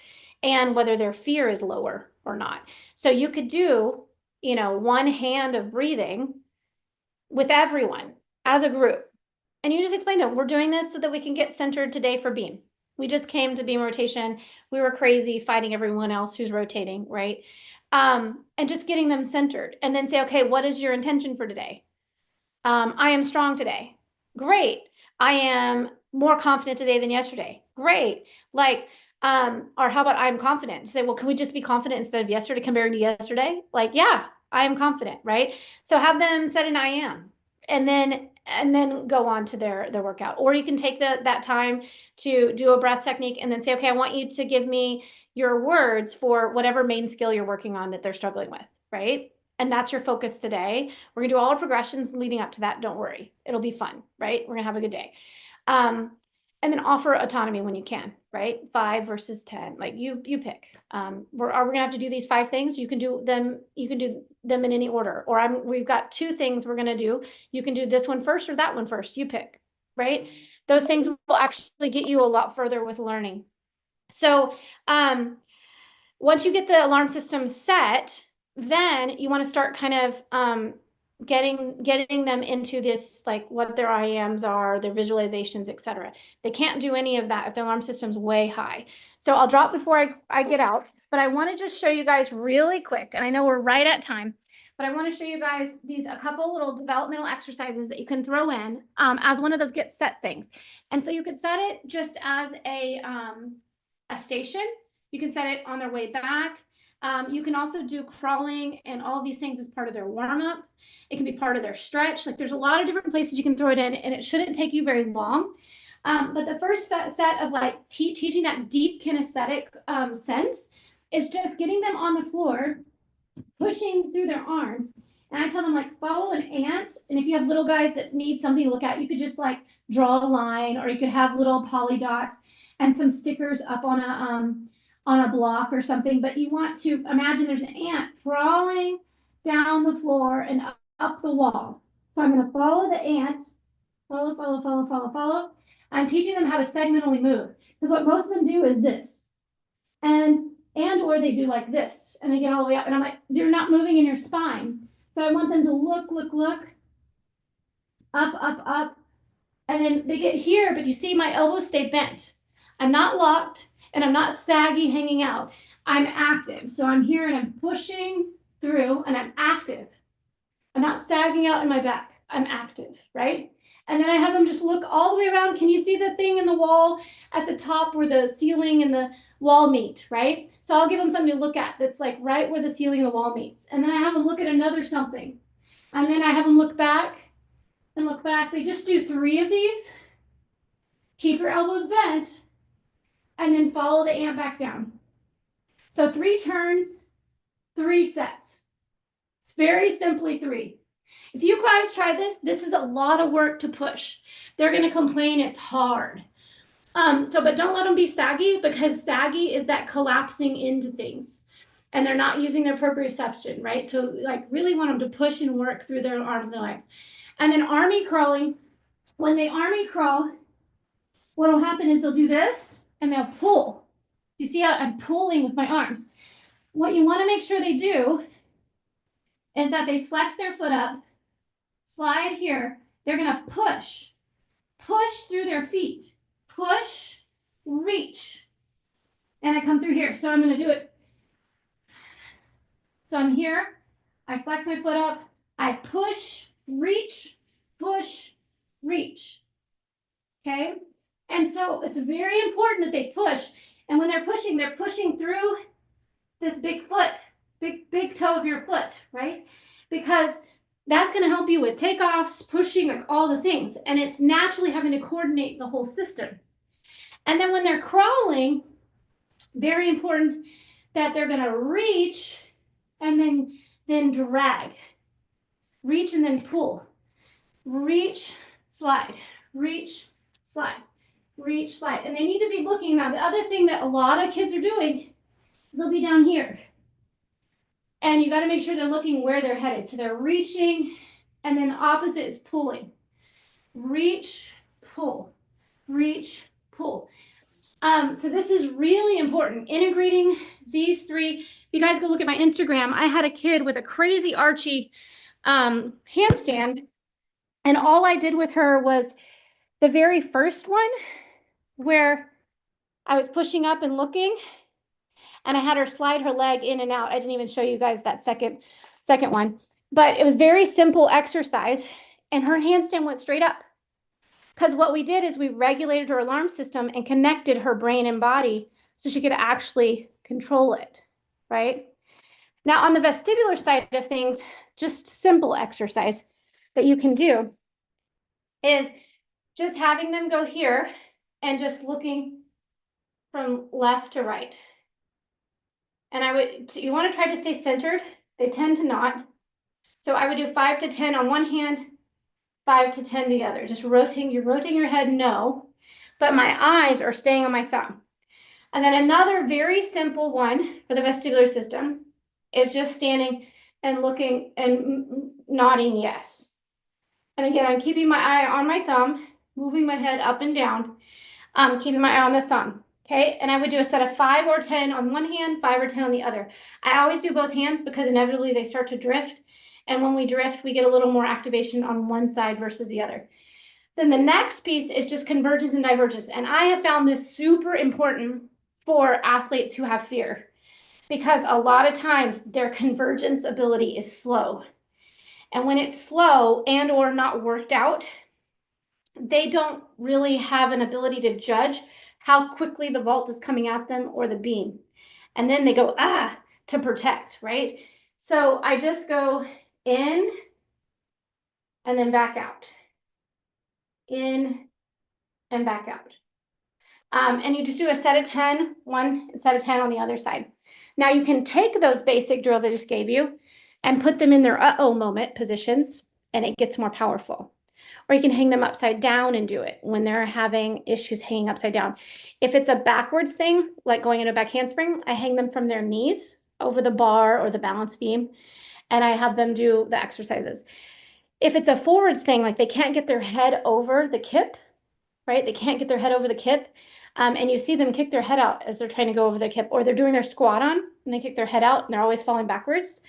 and whether their fear is lower or not. So you could do, one hand of breathing with everyone as a group. And you just explain to them, we're doing this so that we can get centered today for beam. We just came to beam rotation. We were crazy fighting everyone else who's rotating, right? And just getting them centered and then say, okay, what is your intention for today? I am strong today. Great. I am more confident today than yesterday. Great. Like, or how about I'm confident? Say, well, can we just be confident instead of yesterday compared to yesterday? Like, yeah, I am confident, right? So have them set an I am and then go on to their workout. Or you can take that time to do a breath technique and then say, okay, I want you to give me your words for whatever main skill you're working on that they're struggling with, right? And that's your focus today. We're gonna do all our progressions leading up to that. Don't worry, it'll be fun, right? We're gonna have a good day. And then offer autonomy when you can, right? 5 versus 10, like you pick. We're gonna have to do these 5 things. You can do them in any order. Or we've got 2 things we're gonna do. You can do this one first or that one first. You pick, right? Those things will actually get you a lot further with learning. So once you get the alarm system set, then you want to start kind of getting them into this, like what their IAMs are, their visualizations, etc. They can't do any of that if their alarm system's way high. So I'll drop before I get out, but I want to just show you guys really quick, and I know we're right at time, but I want to show you guys a couple little developmental exercises that you can throw in as one of those get set things. And so you could set it just as a station. You can set it on their way back. You can also do crawling and all of these things as part of their warm-up. It can be part of their stretch. Like there's a lot of different places you can throw it in, and it shouldn't take you very long. But the first set of like teaching that deep kinesthetic sense is just getting them on the floor, pushing through their arms. And I tell them, like, follow an ant. And if you have little guys that need something to look at, you could just like draw a line, or you could have little poly dots. and some stickers up on a block or something, but you want to imagine there's an ant crawling down the floor and up the wall. So I'm going to follow the ant, follow, follow, follow, follow, follow. I'm teaching them how to segmentally move, because what most of them do is this, or they do like this, and they get all the way up, and I'm like, you're not moving in your spine. So I want them to look, up, and then they get here, but you see my elbows stay bent. I'm not locked, and I'm not saggy hanging out. I'm active. So I'm here and I'm pushing through, and I'm active. I'm not sagging out in my back. I'm active, right? And then I have them just look all the way around. Can you see the thing in the wall at the top where the ceiling and the wall meet, right? So I'll give them something to look at that's like right where the ceiling and the wall meets. And then I have them look at another something. And then I have them look back and look back. They just do 3 of these. Keep your elbows bent, and then follow the ant back down. So 3 turns, 3 sets. It's very simply 3. If you guys try this, this is a lot of work to push. They're going to complain it's hard. But don't let them be saggy, because saggy is that collapsing into things, and they're not using their proprioception, right? So like really want them to push and work through their arms and their legs. And then army crawling, when they army crawl, what will happen is they'll do this and they'll pull. You see how I'm pulling with my arms? What you want to make sure they do is that they flex their foot up, slide here. They're going to push through their feet, push, reach. And I come through here. So I'm going to do it. So I'm here. I flex my foot up. I push, reach, push, reach. Okay. And so it's very important that they push. And when they're pushing through this big foot, big toe of your foot, right? Because that's going to help you with takeoffs, pushing, like all the things. And it's naturally having to coordinate the whole system. And then when they're crawling, very important that they're going to reach and then drag. Reach and then pull. Reach, slide, reach, slide, reach, slide. And they need to be looking. Now, the other thing that a lot of kids are doing is they'll be down here. And you got to make sure they're looking where they're headed. So they're reaching, and then the opposite is pulling. Reach, pull, reach, pull. So this is really important. Integrating these 3. If you guys go look at my Instagram, I had a kid with a crazy archy handstand. And all I did with her was the very first one where I was pushing up and looking, and I had her slide her leg in and out. I didn't even show you guys that second one, but it was very simple exercise, and her handstand went straight up. Because what we did is we regulated her alarm system and connected her brain and body so she could actually control it, right? Now on the vestibular side of things, just simple exercise that you can do is just having them go here and just looking from left to right. And you want to try to stay centered. They tend to not. So I would do 5 to 10 on one hand, 5 to 10 the other. Just rotating your head, no. But my eyes are staying on my thumb. And then another very simple one for the vestibular system is just standing and looking and nodding yes. And again, I'm keeping my eye on my thumb, moving my head up and down, keeping my eye on the thumb. Okay, and I would do a set of 5 or 10 on one hand, 5 or 10 on the other. I always do both hands because inevitably they start to drift. And when we drift, we get a little more activation on one side versus the other. Then the next piece is just convergence and divergence. And I have found this super important for athletes who have fear, because a lot of times their convergence ability is slow. And when it's slow and or not worked out, they don't really have an ability to judge how quickly the vault is coming at them or the beam. And then they go, to protect, right? So I just go in and then back out. In and back out. And you just do a set of 10, one set of 10 on the other side. Now you can take those basic drills I just gave you and put them in their uh-oh moment positions, and it gets more powerful. Or you can hang them upside down and do it when they're having issues hanging upside down. If it's a backwards thing, like going into a back handspring, I hang them from their knees over the bar or the balance beam, and I have them do the exercises. If it's a forwards thing, like they can't get their head over the kip, right? They can't get their head over the kip. And you see them kick their head out as they're trying to go over the kip, or they're doing their squat on and they kick their head out and they're always falling backwards.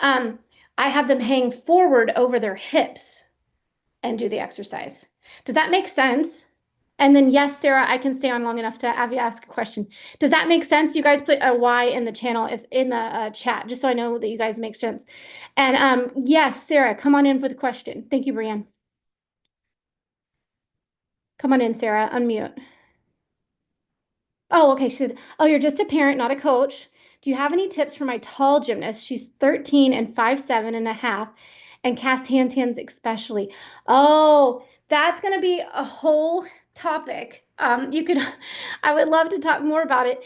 I have them hang forward over their hips and do the exercise. Does that make sense? And then, yes, Sarah, I can stay on long enough to have you ask a question. Does that make sense? You guys put a Y in the channel, if in the chat, just so I know that you guys make sense. And yes, Sarah, come on in with a question. Thank you, Brianne. Come on in, Sarah, unmute. Oh, okay. She said, oh, you're just a parent, not a coach. Do you have any tips for my tall gymnast? She's 13 and 5'7.5", and cast handstands especially. Oh, that's going to be a whole topic. I would love to talk more about it.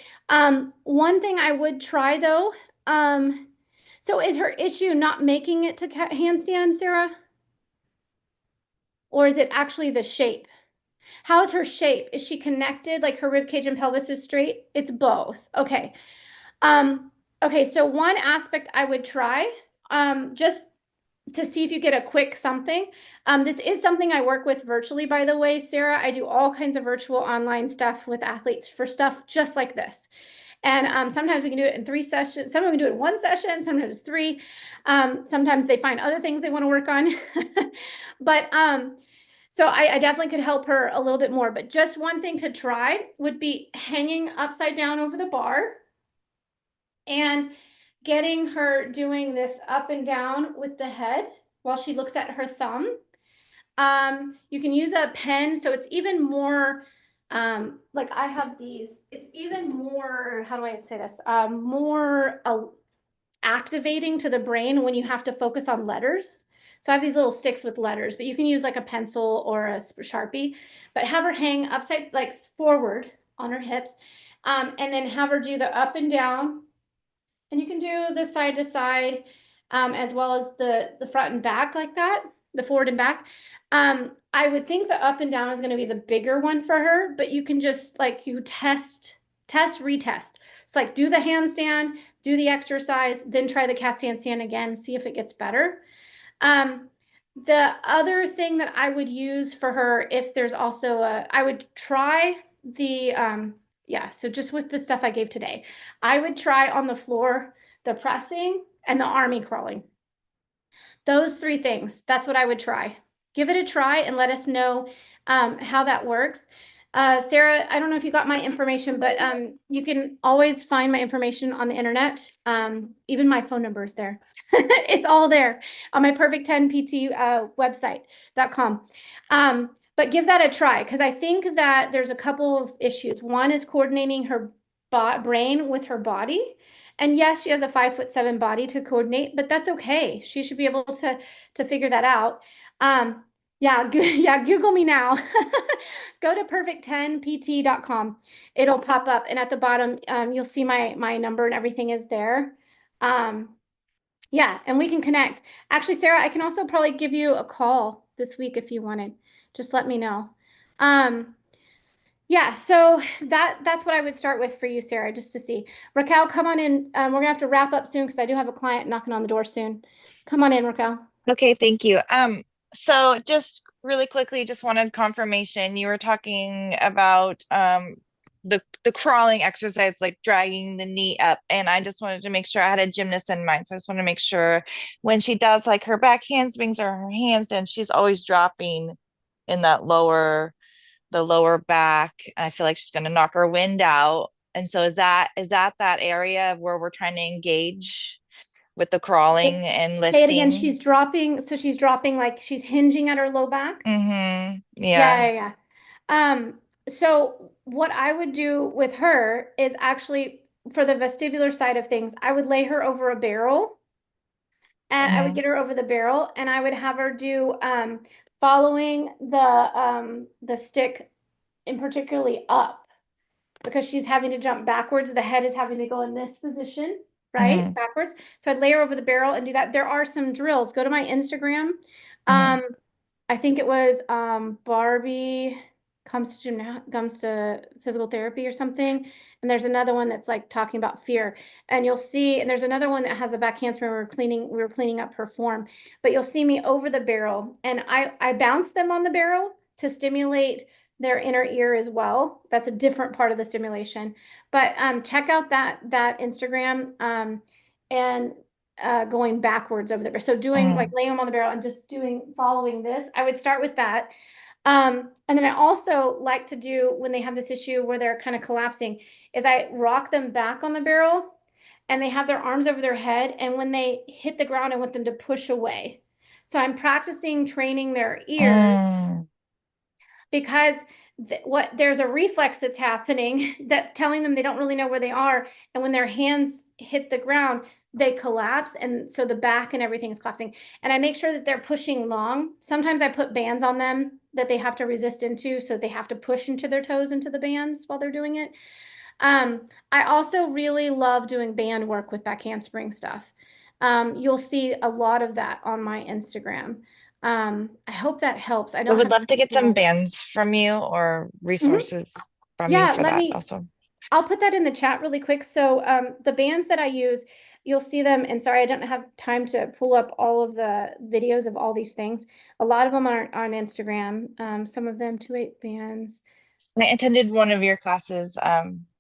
One thing I would try though, so is her issue not making it to handstand, Sarah? Or is it actually the shape? How is her shape? Is she connected? Like her rib cage and pelvis is straight? It's both. Okay. Okay, so one aspect I would try, just to see if you get a quick something. This is something I work with virtually, by the way, Sarah. I do all kinds of virtual online stuff with athletes for stuff just like this. And sometimes we can do it in 3 sessions. Sometimes we can do it in 1 session, sometimes 3. Sometimes they find other things they want to work on. But so I definitely could help her a little bit more. But just one thing to try would be hanging upside down over the bar and getting her doing this up and down with the head while she looks at her thumb. You can use a pen, so it's even more, like I have these, it's even more, how do I say this? More activating to the brain when you have to focus on letters. So I have these little sticks with letters, but you can use like a pencil or a Sharpie, but have her hang upside, like forward on her hips, and then have her do the up and down. And you can do the side to side, as well as the front and back like that, the forward and back. I would think the up and down is going to be the bigger one for her, but you can just like you test, retest. It's like do the handstand, do the exercise, then try the cast handstand again, see if it gets better. The other thing that I would use for her, if there's also I would try the, yeah, so just with the stuff I gave today, I would try on the floor, the pressing and the army crawling. Those 3 things, that's what I would try. Give it a try and let us know how that works. Sarah, I don't know if you got my information, but you can always find my information on the internet. Even my phone number is there. It's all there on my Perfect10PT website.com. But give that a try, because I think that there's a couple of issues. One is coordinating her brain with her body. And yes, she has a 5'7" body to coordinate, but that's okay. She should be able to figure that out. Yeah, yeah, Google me now. Go to perfect10pt.com. It'll pop up, and at the bottom, you'll see my number and everything is there. Yeah, and we can connect. Actually, Sarah, I can also probably give you a call this week if you wanted. Just let me know. Yeah, so that's what I would start with for you, Sarah, just to see. Raquel, come on in. We're gonna have to wrap up soon because I do have a client knocking on the door soon. Come on in, Raquel. Okay, thank you. So just really quickly, just wanted confirmation. You were talking about the crawling exercise, like dragging the knee up, and I just wanted to make sure I had a gymnast in mind. So I just want to make sure when she does like her back handsprings or her handstands, she's always dropping in that the lower back. I feel like she's going to knock her wind out. And so is that area where we're trying to engage with the crawling and lifting? Say it again. She's dropping. So she's dropping, like she's hinging at her low back. Mm-hmm. Yeah. So what I would do with her is actually for the vestibular side of things, I would lay her over a barrel, and I would get her over the barrel, and I would have her do following the stick, in particularly up, because she's having to jump backwards. The head is having to go in this position, right? Backwards. So I'd lay her over the barrel and do that. There are some drills. Go to my Instagram. I think it was Barbie comes to physical therapy or something. And there's another one that's like talking about fear. And you'll see, and there's another one that has a back handspring. We were cleaning up her form, but you'll see me over the barrel, and I bounce them on the barrel to stimulate their inner ear as well. That's a different part of the stimulation. But check out that Instagram and going backwards over the barrel. So doing like laying them on the barrel and just following this. I would start with that. And then I also like to do, when they have this issue where they're kind of collapsing, is I rock them back on the barrel and they have their arms over their head. And when they hit the ground, I want them to push away. So I'm practicing training their ears because there's a reflex that's happening that's telling them they don't really know where they are. And when their hands hit the ground, they collapse. And so the back and everything is collapsing. And I make sure that they're pushing long. Sometimes I put bands on them that they have to resist into. So they have to push into their toes into the bands while they're doing it. I also really love doing band work with back handspring stuff. You'll see a lot of that on my Instagram. I hope that helps. I I don't would have love to get some bands from you or resources from you Yeah, for that also. I'll put that in the chat really quick. So the bands that I use, you'll see them. And sorry, I don't have time to pull up all of the videos of all these things. A lot of them are on Instagram. Some of them 2/8 bands. And I attended one of your classes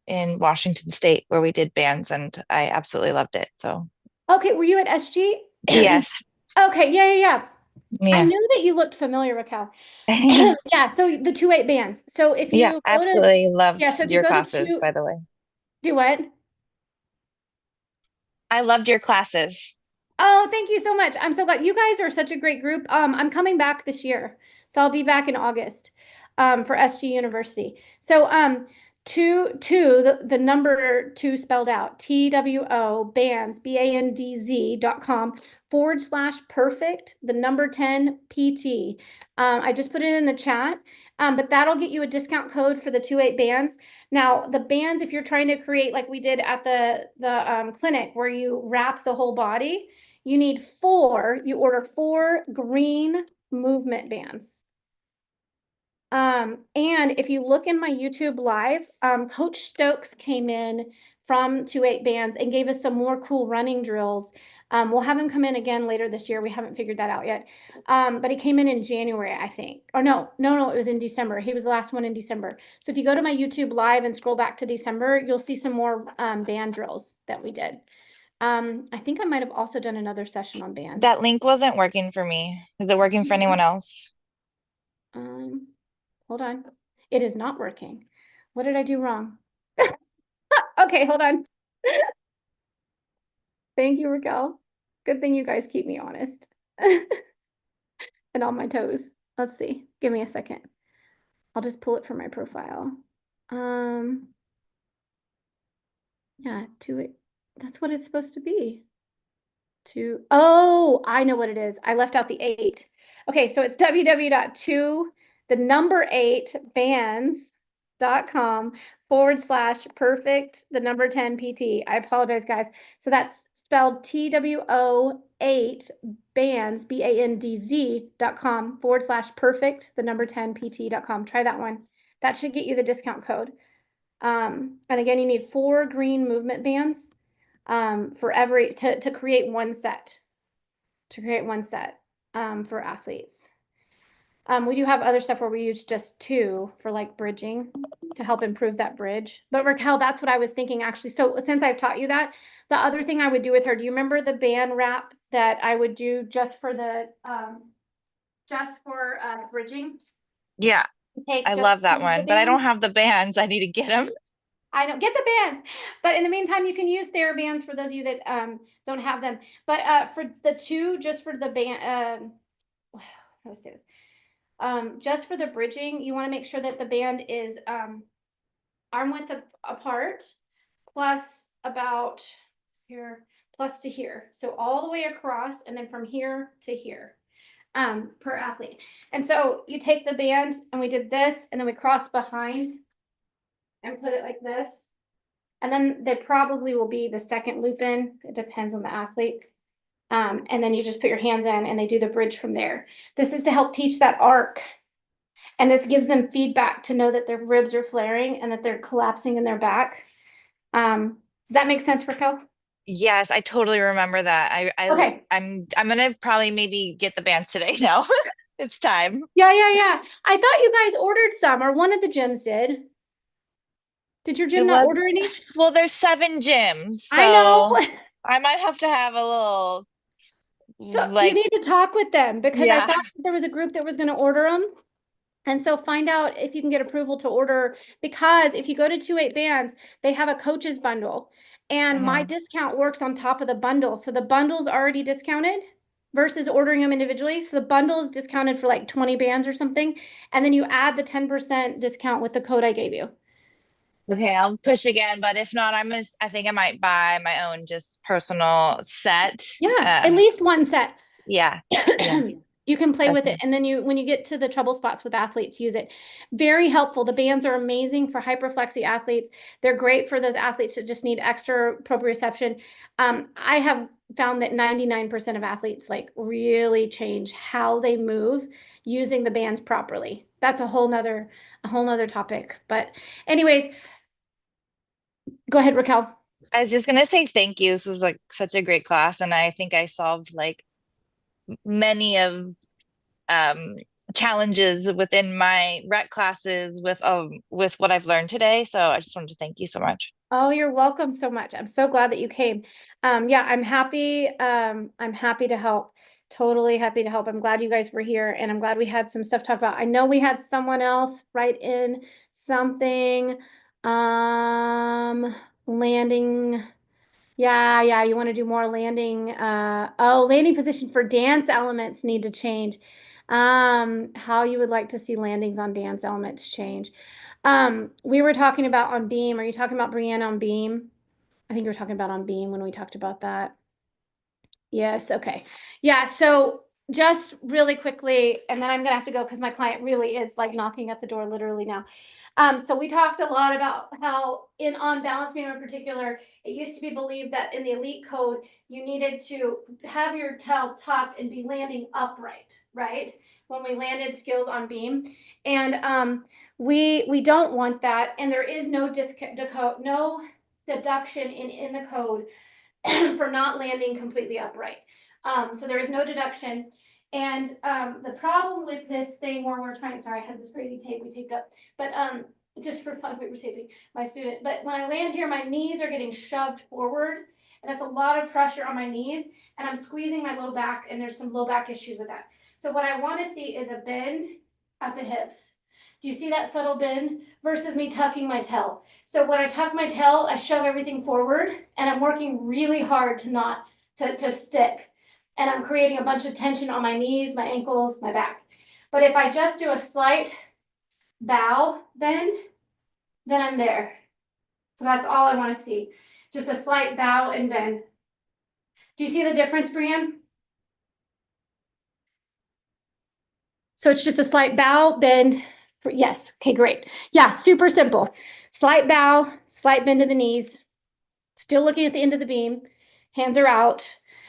in Washington State where we did bands, and I absolutely loved it. So Okay, were you at SG? yes. Okay, yeah. I Yeah. knew that you looked familiar, Raquel. Yeah, so the 2/8 bands. So if you Yeah, go to, absolutely love yeah, so if you your go to classes, by the way. do what? I loved your classes. Oh, thank you so much. I'm so glad. You guys are such a great group. I'm coming back this year. So I'll be back in August for SG University. So the number two spelled out, TWO bands, BANDZ.com/perfect, the number 10 PT. I just put it in the chat, but that'll get you a discount code for the 2/8 bands. Now, the bands, if you're trying to create like we did at the clinic where you wrap the whole body, you need you order 4 green movement bands. And if you look in my YouTube live, Coach Stokes came in from 2/8 bands and gave us some more cool running drills. We'll have him come in again later this year. We haven't figured that out yet. But he came in January, I think. Or no, it was in December. He was the last one in December. So if you go to my YouTube live and scroll back to December, you'll see some more band drills that we did. I think I might have also done another session on bands. That link wasn't working for me. Is it working for anyone else? Hold on. It is not working. What did I do wrong? Okay, hold on. Thank you, Raquel. Good thing you guys keep me honest and on my toes. Let's see. Give me a second. I'll just pull it from my profile. Yeah, that's what it's supposed to be. Oh, I know what it is. I left out the 8. Okay, so it's www.2, the number 8 bands.com/perfect, the number 10 PT. I apologize, guys. So that's spelled TWO8 bands, BANDZ.com/perfect, the number 10 PT.com. Try that one. That should get you the discount code. And again, you need 4 green movement bands for to create one set, for athletes. We do have other stuff where we use just 2 for like bridging to help improve that bridge. But Raquel, that's what I was thinking actually. So since I've taught you that, the other thing I would do with her, do you remember the band wrap that I would do just for bridging? Yeah, I love that one, but I don't have the bands. I need to get them. I don't get the bands, but in the meantime, you can use TheraBands for those of you that don't have them. But for the 2, just for the band, how do I say this? Just for the bridging, you want to make sure that the band is arm width apart, plus about here, plus to here. So all the way across, and then from here to here, per athlete. And so you take the band, and we did this, and then we cross behind and put it like this. And then they probably will be the second loop in. It depends on the athlete. And then you just put your hands in and they do the bridge from there. This is to help teach that arc. And this gives them feedback to know that their ribs are flaring and that they're collapsing in their back. Does that make sense, Raquel? Yes, I totally remember that. Okay. I'm gonna probably maybe get the bands today now. It's time. Yeah. I thought you guys ordered some, or one of the gyms did. Did your It gym not was, order any? well, there's 7 gyms, I know. so I might have to have a little So you like, need to talk with them because I yeah. thought there was a group that was going to order them. And so find out if you can get approval to order, because if you go to 28 bands, they have a coaches bundle and my Mhm. discount works on top of the bundle. So the bundle's already discounted versus ordering them individually. So the bundle is discounted for like 20 bands or something. And then you add the 10% discount with the code I gave you. Okay, I'll push again, but if not, I think I might buy my own just personal set. Yeah, at least one set. Yeah. Yeah. You can play with Okay. it. And then when you get to the trouble spots with athletes, use it. Very helpful. The bands are amazing for hyperflexy athletes. They're great for those athletes that just need extra proprioception. I have found that 99% of athletes like really change how they move using the bands properly. That's a whole nother topic. But anyways, go ahead, Raquel. I was just gonna say thank you. This was like such a great class, and I think I solved like many of um challenges within my rec classes with what I've learned today. So I just wanted to thank you so much. Oh, you're welcome so much. I'm so glad that you came. Yeah, I'm happy. I'm happy to help. Totally happy to help. I'm glad you guys were here and I'm glad we had some stuff to talk about. I know we had someone else write in something. Landing. Yeah, you want to do more landing. Landing position for dance elements need to change. How you would like to see landings on dance elements change. We were talking about on beam. Are you talking about Brianna on beam? I think you were talking about on beam when we talked about that. Yes, okay. Yeah, so just really quickly, and then I'm gonna have to go because my client really is like knocking at the door literally now. So we talked a lot about how on balance beam in particular, it used to be believed that in the elite code, you needed to have your tail tucked and be landing upright, right? When we landed skills on beam. And we don't want that. And there is no no deduction in the code for not landing completely upright. So there is no deduction. And the problem with this thing where we're trying, sorry, I had this crazy tape we taped up, but just for fun, we were taping my student. But when I land here, my knees are getting shoved forward, and that's a lot of pressure on my knees, and I'm squeezing my low back, and there's some low back issues with that. So what I want to see is a bend at the hips. Do you see that subtle bend versus me tucking my tail? So when I tuck my tail, I shove everything forward and I'm working really hard to not to stick. And I'm creating a bunch of tension on my knees, my ankles, my back. But if I just do a slight bow bend, then I'm there. So that's all I want to see. Just a slight bow and bend. Do you see the difference, Brianne? So it's just a slight bow, bend. Yes. Okay, great. Yeah, super simple. Slight bow, slight bend to the knees. Still looking at the end of the beam. Hands are out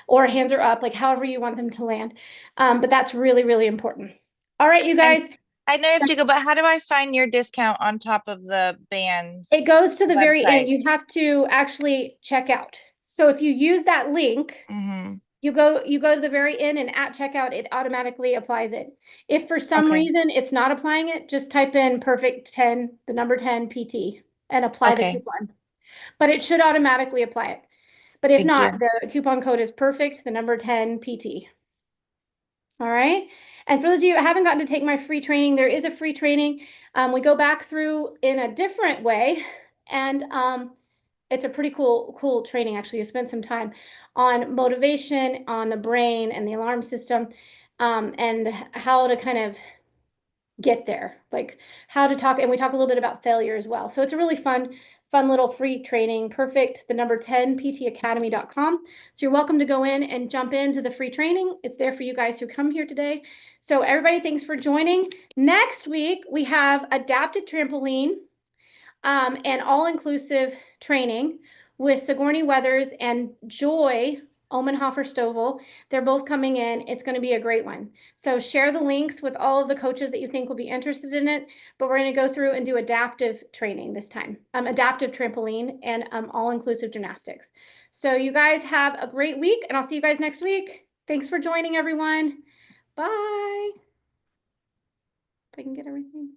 or hands are up, like however you want them to land. But that's really, really important. All right, you And guys. I know you have to go, but how do I find your discount on top of the band's It goes to the very end. website? You have to actually check out. So if you use that link, Mm-hmm. you go to the very end and at checkout, it automatically applies it. If for some Okay. reason it's not applying it, just type in perfect 10, the number 10 PT and apply the Okay. coupon. But it should automatically apply it. But if Thank not, you. the coupon code is perfect, the number 10 PT. All right. And for those of you who haven't gotten to take my free training, there is a free training. We go back through in a different way. And it's a pretty cool training, actually. You spend some time on motivation, on the brain and the alarm system, and how to kind of get there, like how to talk. And we talk a little bit about failure as well. So it's a really fun little free training. Perfect, the number 10 ptacademy.com. So you're welcome to go in and jump into the free training. It's there for you guys who come here today. So everybody, thanks for joining. Next week, we have adapted trampoline and all-inclusive training with Sigourney Weathers and Joy Omenhofer Stovall. They're both coming in. It's going to be a great one. So share the links with all of the coaches that you think will be interested in it. But we're going to go through and do adaptive training this time, adaptive trampoline and all-inclusive gymnastics. So you guys have a great week, and I'll see you guys next week. Thanks for joining, everyone. Bye. If I can get everything.